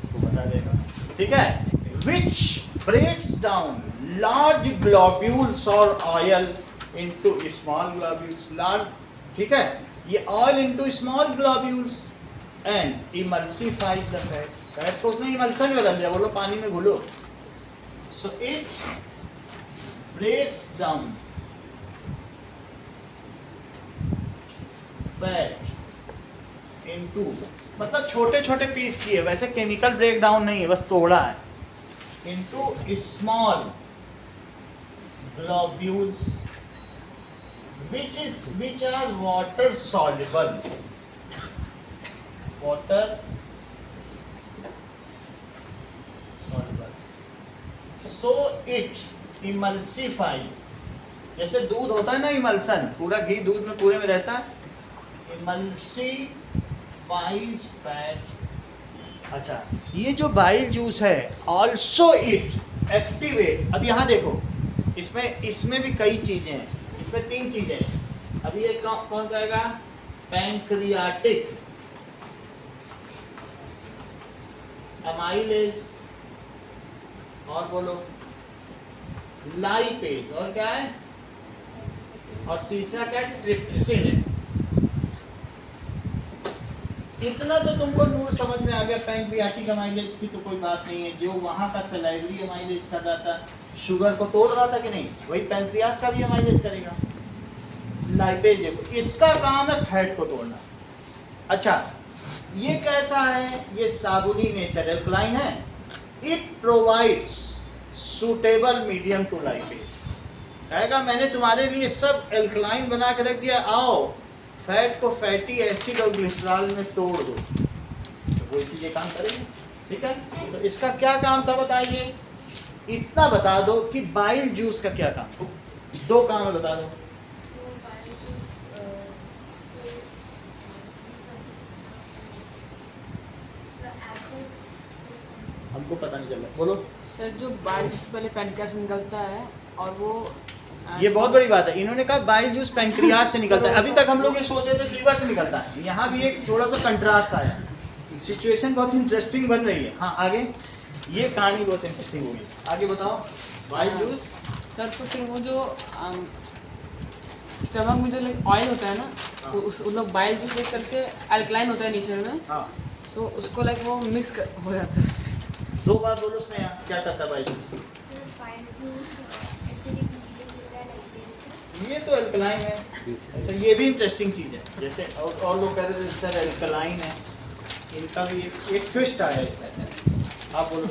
Speaker 1: तो बता देगा, ठीक है। विच breaks down large globules or oil into small globules, large, ठीक है, ये oil into small globules and emulsifies the fat। Fat को उसने इमल्सन में बदल दिया, बोलो पानी में घुलो। so it breaks down fat into, मतलब छोटे छोटे पीस किए, वैसे केमिकल ब्रेक डाउन नहीं है, बस तोड़ा है। into small globules which are water soluble. Water soluble. So it emulsifies. जैसे दूध होता है ना इमल्सन, पूरा घी दूध में पूरे में रहता है, emulsifies fat. अच्छा, ये जो बाइल जूस है ऑल्सो इट एक्टिवेट. अब यहाँ देखो, इसमें भी कई चीजें हैं, इसमें 3 चीजें हैं. अभी ये कौन सा आएगा? पैंक्रियाटिक, अमाइलेज, और बोलो लाइपेज, और क्या है, और तीसरा क्या है? ट्रिप्सिन है. इतना तो तुमको नूर समझ में आ गया. पैंक्रियाटिक अमाइलेज की तो कोई बात नहीं है. जो वहाँ का सलाइवरी अमाइलेज कर रहा था, शुगर को तोड़ रहा था कि नहीं, वही पैंक्रियास का भी अमाइलेज करेगा. लाइपेज देखो, इसका काम है फैट को तोड़ना. अच्छा, ये कैसा है? ये साबुनी नेचर, एल्कलाइन है. It provides suitable medium to lipase. कहेगा मैंने तुम्हारे लिए सब एल्कलाइन बना के रख दिया, आओ फैट को फैटी एसिड और ग्लिसरॉल में तोड़ दो, तो वो इसी ये काम करेंगे. ठीक है, तो इसका क्या काम था बताइए? इतना बता दो कि बाइल जूस का क्या काम. 2 काम है, बता दो. हमको पता नहीं चल रहा, बोलो.
Speaker 2: सर जो बाइल जूस पहले पैनक्रियास निकलता है और वो
Speaker 1: ये बहुत बड़ी बात है. इन्होंने कहा बाइल जूस पैंक्रियास से निकलता है. अभी तक हम लोग ये सोच रहे थे लीवर से निकलता है. यहाँ भी एक थोड़ा सा कंट्रास्ट आया. सिचुएशन बहुत इंटरेस्टिंग बन रही है. हाँ आगे, ये कहानी बहुत इंटरेस्टिंग होगी. आगे बताओ. बाइल जूस
Speaker 2: सर, तो फिर वो जो स्टमक में जो ऑयल होता है ना,
Speaker 1: हाँ.
Speaker 2: उस मतलब बाइल जूस एक तरह से अल्कलाइन होता है नेचर में,
Speaker 1: हाँ,
Speaker 2: सो उसको वो मिक्स हो जाता है.
Speaker 1: 2 बार बोलो उसने. यहाँ क्या करता है बाइल जूस? ये तो अल्कलाइन है. अच्छा, ये भी इंटरेस्टिंग चीज़ है. जैसे और लोग कह रहे थे सर अल्कलाइन है, इनका भी एक ट्विस्ट आया इससे. आप बोलो.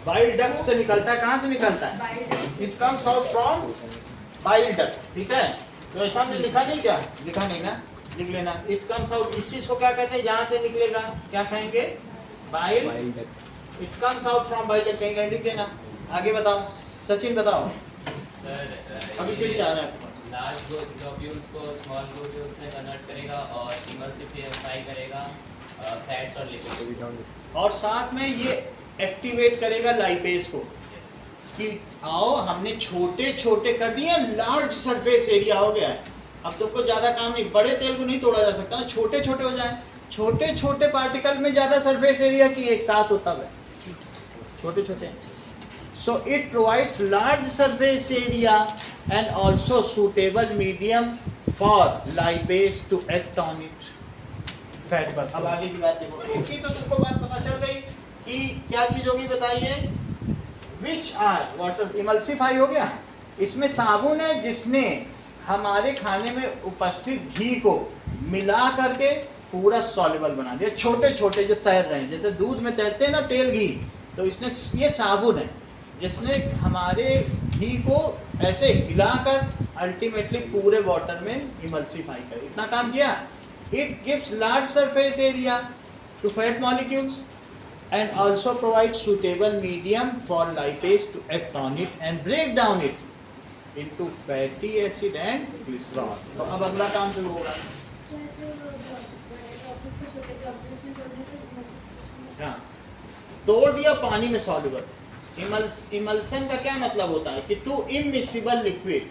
Speaker 1: बाइल डक्ट से निकलता है. कहाँ से निकलता है? It comes out from bile duct. ठीक है, तो ऐसा हमने लिखा नहीं, क्या लिखा नहीं ना, लिख लेना. It comes out. इस चीज को क्या कहते हैं? जहाँ से निकलेगा क्या कहेंगे? Bile. It comes out from bile duct कहेंगे, लिख देना. आगे बताओ. सचिन बताओ.
Speaker 4: सर
Speaker 1: अभी फिर से आ रहा है.
Speaker 4: लार्ज ग्लोब्यूल्स को स्मॉल ग्लोब्यूल्स में कन्वर्ट करेगा और इमल्सिफाई करेगा फैट्स और लिपिड.
Speaker 1: और साथ में ये एक्टिवेट करेगा लाइपेज को, कि आओ हमने छोटे छोटे कर दिए, लार्ज सरफेस एरिया हो गया है. अब तुमको ज़्यादा काम नहीं, बड़े तेल को नहीं तोड़ा जा सकता ना, छोटे छोटे हो जाए. छोटे छोटे पार्टिकल में ज़्यादा सरफेस एरिया की एक साथ होता है, छोटे छोटे. So it provides large surface area and also suitable medium for lipase to act on it fat पर. अब आगे की बात देखो. इनकी तो तुमको बात पता चल गई कि क्या चीज़ होगी, बताइए. विच आर वाटर इमल्सिफाई हो गया. इसमें साबुन है जिसने हमारे खाने में उपस्थित घी को मिला करके पूरा सॉल्युबल बना दिया. छोटे छोटे जो तैर रहे हैं, जैसे दूध में तैरते हैं ना तेल घी, तो इसने, ये साबुन है जिसने हमारे घी को ऐसे हिलाकर अल्टीमेटली पूरे वाटर में इमल्सिफाई कर, इतना काम किया. It gives large surface area to fat molecules and also provides suitable medium for lipase to act on it and break down it into fatty acid and glycerol. तो अब अगला काम शुरू होगा. हाँ, तोड़ दिया पानी में सॉल्युबल. इमल्सन का क्या मतलब होता है कि two immiscible liquid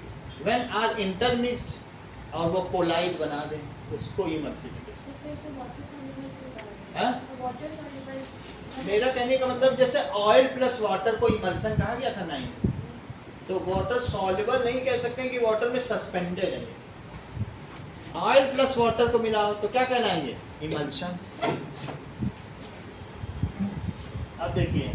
Speaker 1: when are intermixed और वो कोलाइड बना दे, उसको इमल्सिफिकेशन. मेरा कहने का मतलब जैसे ऑयल प्लस वाटर को इमल्सन कहा गया था. नहीं, तो वाटर सॉल्युबल नहीं कह सकते कि वाटर में सस्पेंडेड है. ऑयल प्लस वाटर को मिलाओ तो क्या कहलाएंगे? इमल्शन. अब देखिए,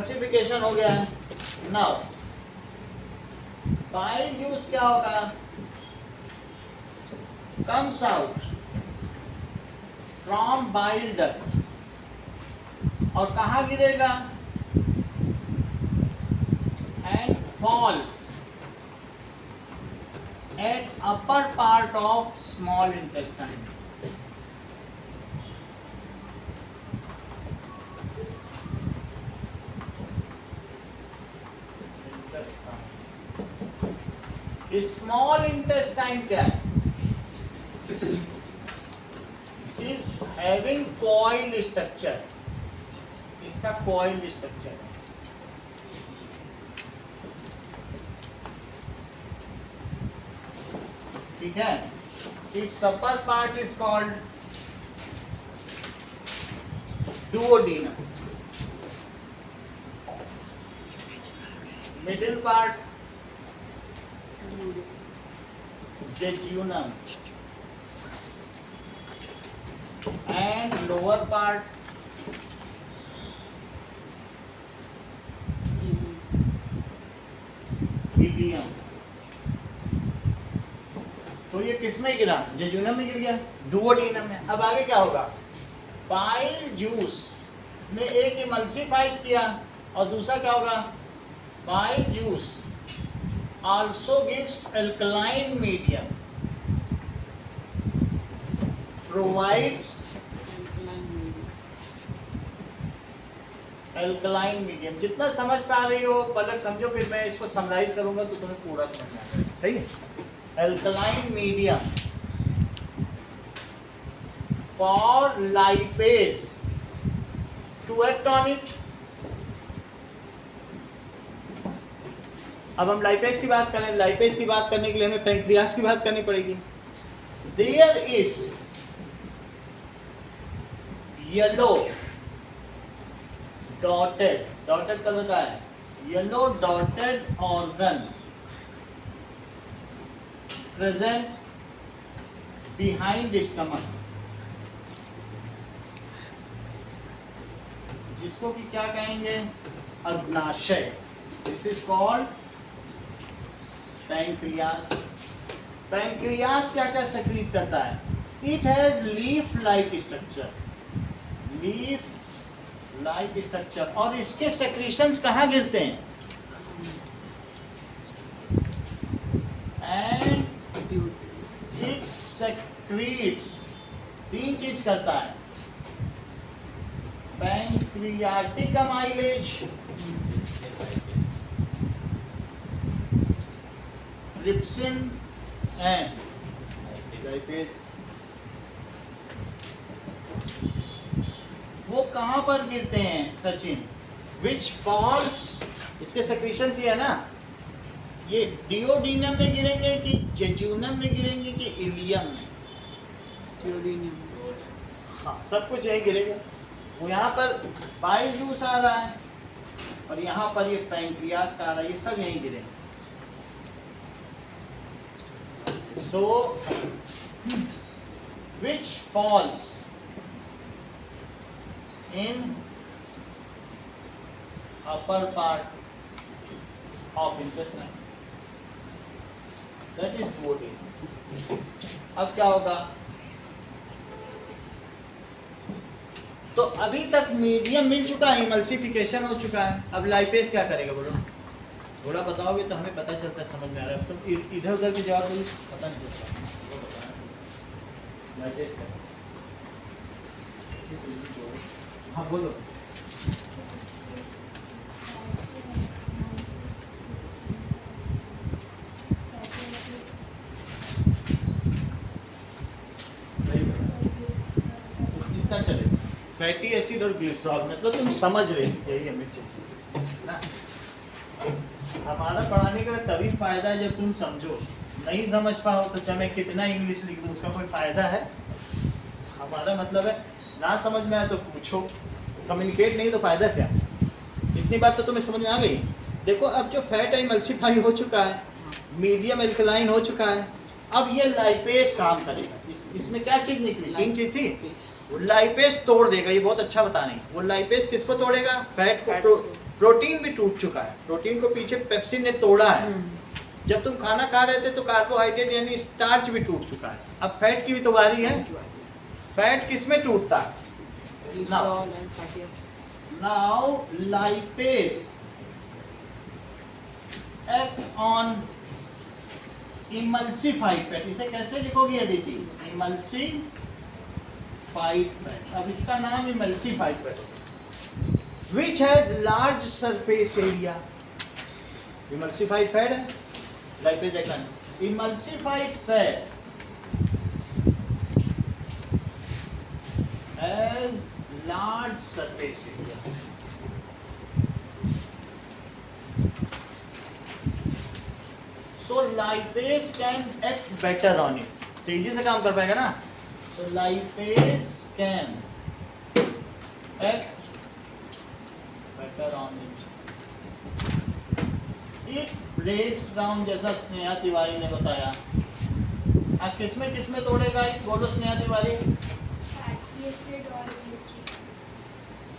Speaker 1: इमल्सिफिकेशन हो गया है। नाउ बाइल जूस क्या होगा, comes out from bile duct और कहाँ गिरेगा, and falls at upper part of small intestine. Small intestine क्या है, इज हैविंग कॉइल्ड स्ट्रक्चर, इसका कॉइल्ड स्ट्रक्चर है। ठीक है, its upper part is called duodenum, middle part jejunum, and lower part ileum। तो ये किस में गिरा, जेजुनम में गिर गया, डुओडेनम में। अब आगे क्या होगा, बाइल जूस में एक इमल्सिफाइज किया और दूसरा क्या होगा, bile juice also gives alkaline medium, provides alkaline medium। जितना समझ पा रही हो पलक समझो, फिर मैं इसको समराइज करूंगा तो तुम्हें पूरा समझ में आएगा। सही है, alkaline medium for lipase to act on it। अब हम लाइपेज की बात करें, लाइपेज की बात करने के लिए हमें पैंक्रियास की बात करनी पड़ेगी। There is yellow dotted, dotted colour का है, yellow dotted organ present behind stomach, जिसको कि क्या कहेंगे, अग्नाशय। This is called pancreas. Pancreas क्या क्या सेक्रीट करता है, it has leaf like structure, leaf like structure, और इसके सेक्रीशंस कहाँ गिरते हैं, एंड इट सेक्रीट्स, तीन चीज करता है, pancreatic amylase, trypsin and lipase. वो कहाँ पर गिरते हैं सचिन, विच फॉल्स, इसके सेक्रीशंस ये है ना, ये डिओडीनम में गिरेंगे कि जेजुनम में गिरेंगे कि इलियम में, हाँ सब कुछ यही गिरेगा। वो यहाँ पर बाइल जूस आ रहा है और यहाँ पर ये पैंक्रियास का आ रहा है, ये सब यहीं गिरेंगे। So, which falls in upper part of intestine, that is duodenum। अब क्या होगा, तो अभी तक मीडियम मिल चुका है, इमल्सिफिकेशन हो चुका है। अब लाइपेज क्या करेगा बोलो, थोड़ा बताओगे तो हमें पता चलता है, समझ में आ रहा है। तुम इधर उधर के जवाब बोलो, पता नहीं चलता। हाँ बोलो, इतना चले, फैटी एसिड और ग्लिसरॉल, मतलब तुम समझ रहे, यही है मिर्ची ना। हमारा पढ़ाने का तभी फायदा है जब तुम समझो, नहीं समझ पाओ तो चाहे मैं कितना इंग्लिश लिख दूँ उसका कोई फायदा है। हमारा मतलब है ना समझ में आए तो पूछो, कम्युनिकेट नहीं तो फायदा क्या। इतनी बात तो तुम्हें समझ में आ गई। देखो अब जो फैट इमल्सिफाई हो चुका है, मीडियम एल्कलाइन हो चुका है, अब ये लाइपेज काम करेगा। इसमें क्या चीज़ निकली, तीन चीज़ थी, वो लाइपेज तोड़ देगा। ये बहुत अच्छा बता नहीं, वो लाइपेज किसको तोड़ेगा, फैट को प्रोटीन भी टूट चुका है, प्रोटीन को पीछे पेप्सिन ने तोड़ा है। जब तुम खाना खा रहे थे तो कार्बोहाइड्रेट यानी स्टार्च भी टूट चुका है। अब फैट की भी तो बारी है। फैट किस में टूटता है?
Speaker 2: Glycerol and fatty acid.
Speaker 1: Now lipase act on emulsified fat. इसे कैसे लिखोगी अदिति? Emulsified fat. अब इसका नाम emulsified fat which has large surface area. Emulsified fat है, lipase act on emulsified fat has large surface area. So lipase can act better on it. तेजी से काम कर पाएगा ना? So lipase can act better on it. It breaks down जैसा स्नेहा तिवारी ने बताया। किसमें तोड़ेगा? बोलो Sneha Tiwari.
Speaker 5: Fatty acid or glycerin.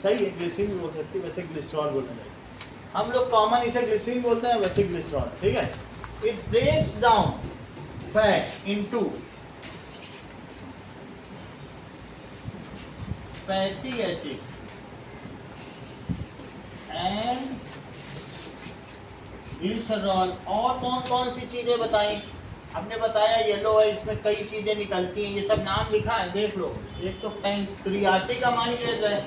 Speaker 1: सही है, ग्लिसरीन भी बोल सकती है, वैसे ग्लिसरॉल बोलना चाहिए। हम लोग कॉमन इसे ग्लिसरीन बोलते हैं, वैसे ग्लिसरॉल, ठीक है। It breaks down fat into fatty acid and glycerol. और कौन कौन सी चीजें बताई हमने? बताया येलो है, इसमें कई चीजें निकलती हैं, ये सब नाम लिखा है, देख लो। एक तो पैंक्रियाटिक अमाइलेज है,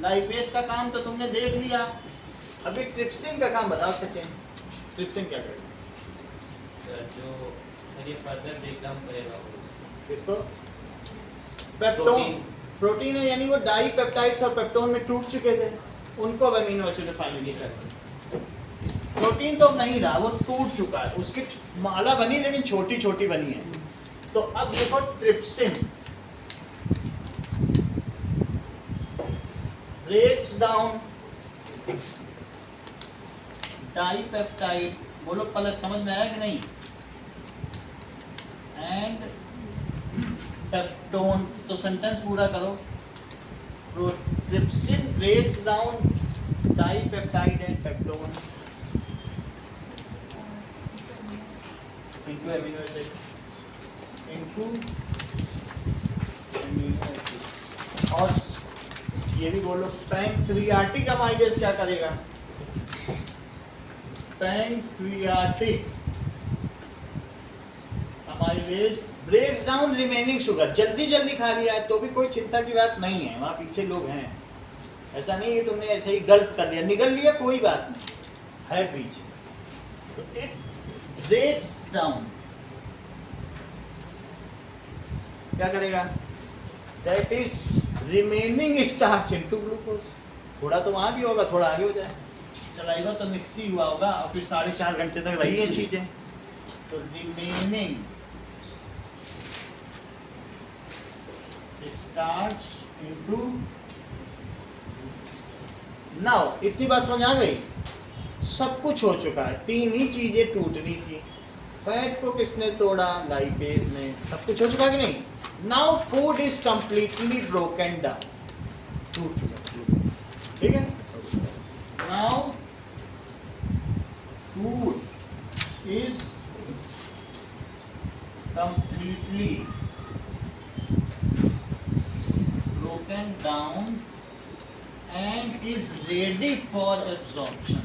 Speaker 1: लाइपेज का काम तो तुमने देख लिया। अभी ट्रिप्सिन का काम बताओ सचिन, ट्रिप्सिन क्या करेगा?
Speaker 4: सर ये फर्दर ब्रेकडाउन करेगा वो।
Speaker 1: इसको पेप्टोन, प्रोटीन है यानी वो डाई पेप्टाइड्स और पेप्टोन में टूट चुके थे, उनको अब अमीनो एसिड फाइनल नहीं कर सकते। प्रोटीन तो नहीं रहा, वो टूट चुका है, उसकी माला बनी लेकिन छोटी छोटी बनी है। तो अब देखो ट्रिप्सिन ब्रेक्स डाउन डाइपेप्टाइड, बोलो पलक, समझ में आया कि नहीं? And peptone. तो सेंटेंस पूरा करो। Trypsin breaks down dipeptide and peptone into amino acid, into amino acid। और ये भी बोलो पैंक्रियाटिक अमाइलेज क्या करेगा? Pancreatic amylase breaks down remaining sugar. जल्दी जल्दी खा लिया है तो भी कोई चिंता की बात नहीं है, वहाँ पीछे लोग हैं। ऐसा नहीं कि तुमने ऐसे ही गलत कर लिया, निगल लिया, कोई बात नहीं है पीछे। तो इट ब्रेक्स डाउन क्या करेगा? That is remaining starch into glucose. थोड़ा तो वहां भी होगा, थोड़ा आगे हो जाए, सलाइवा तो मिक्स ही हुआ होगा और फिर 4.5 घंटे तक रही है चीजें। तो रिमेनिंग स्टार्च इनटू। नाउ इतनी बात समझ आ गई? सब कुछ हो चुका है, 3 ही चीजें टूटनी थी। फैट को किसने तोड़ा? लाइपेज ने। सब कुछ हो चुका कि नहीं? Now food is completely broken down, टूट चुका, ठीक है। Now food is completely broken down and is ready for absorption।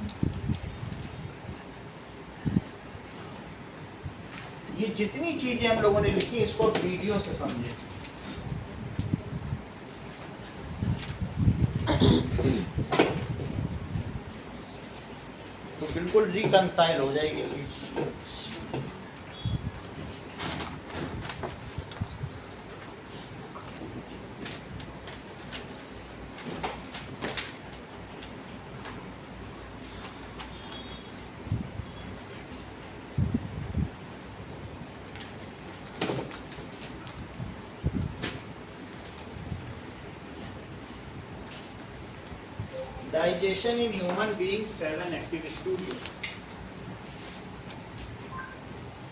Speaker 1: ये जितनी चीजें हम लोगों ने लिखी इसको वीडियो से समझे। तो बिल्कुल रिकंसाइल हो जाएगी चीज। Digestion in human beings have an active studio.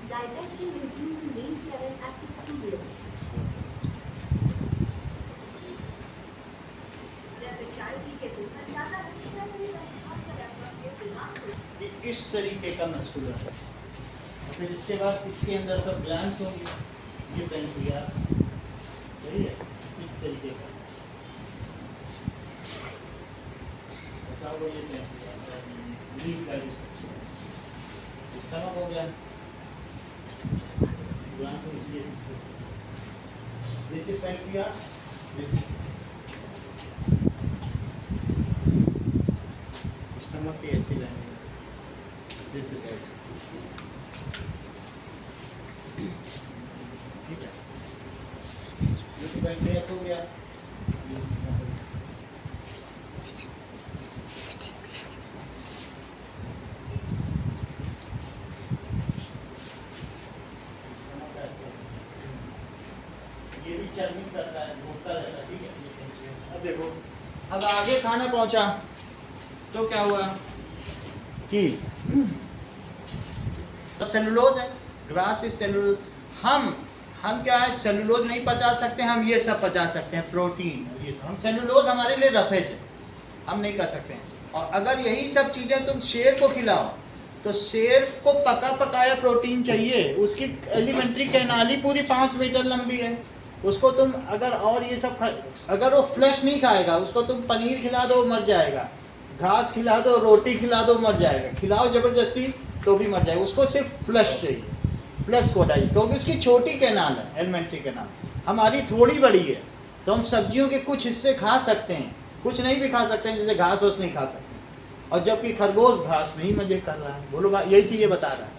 Speaker 6: Digestion in human beings have an active studio. जैसे चाय पी के दूसरा ज़्यादा रखी जाती है,
Speaker 1: इस तरीके का मस्कुलर है, और फिर इसके बाद इसके अंदर सब ग्लैंड्स होंगे, ये पेनक्रियास सही है, इस तरीके का ऐसा वो ये पेनक्रियास लीव का स्टमक हो गया, this is pancreas, this is stomach के ऐसे लाइन, दिस इज ठीक है, ये पेनक्रियास हो गया, ये stomach हो गया। stomach का ऐसे, ये भी चर्निंग करता है, घूमता रहता है, ठीक है। अब देखो, अब आगे खाना पहुंचा तो क्या हुआ कि तो सेलुलोज है, ग्रास इज सेलुलोज। हम क्या है, सेलुलोज नहीं पचा सकते, हम ये सब पचा सकते हैं, प्रोटीन ये सब। हम सेलुलोज हमारे लिए रफेज है, हम नहीं कर सकते हैं। और अगर यही सब चीज़ें तुम शेर को खिलाओ तो शेर को पका पकाया प्रोटीन चाहिए, उसकी एलिमेंट्री कैनाली पूरी 5 मीटर लंबी है, उसको तुम अगर और ये सब अगर वो फ्लैश नहीं खाएगा, उसको तुम पनीर खिला दो मर जाएगा, घास खिला दो, रोटी खिला दो मर जाएगा, खिलाओ ज़बरदस्ती तो भी मर जाएगा। उसको सिर्फ फ्लैश चाहिए, फ्लैश कोडाई, क्योंकि उसकी छोटी कैनाल है, एलिमेंट्री कैनाल, हमारी थोड़ी बड़ी है। तो हम सब्जियों के कुछ हिस्से खा सकते हैं, कुछ नहीं भी खा सकते हैं, जैसे घास वास नहीं खा सकते। और जबकि खरगोश घास में ही मजे कर रहा है। बोलो यही चीज़ ये बता रहा है।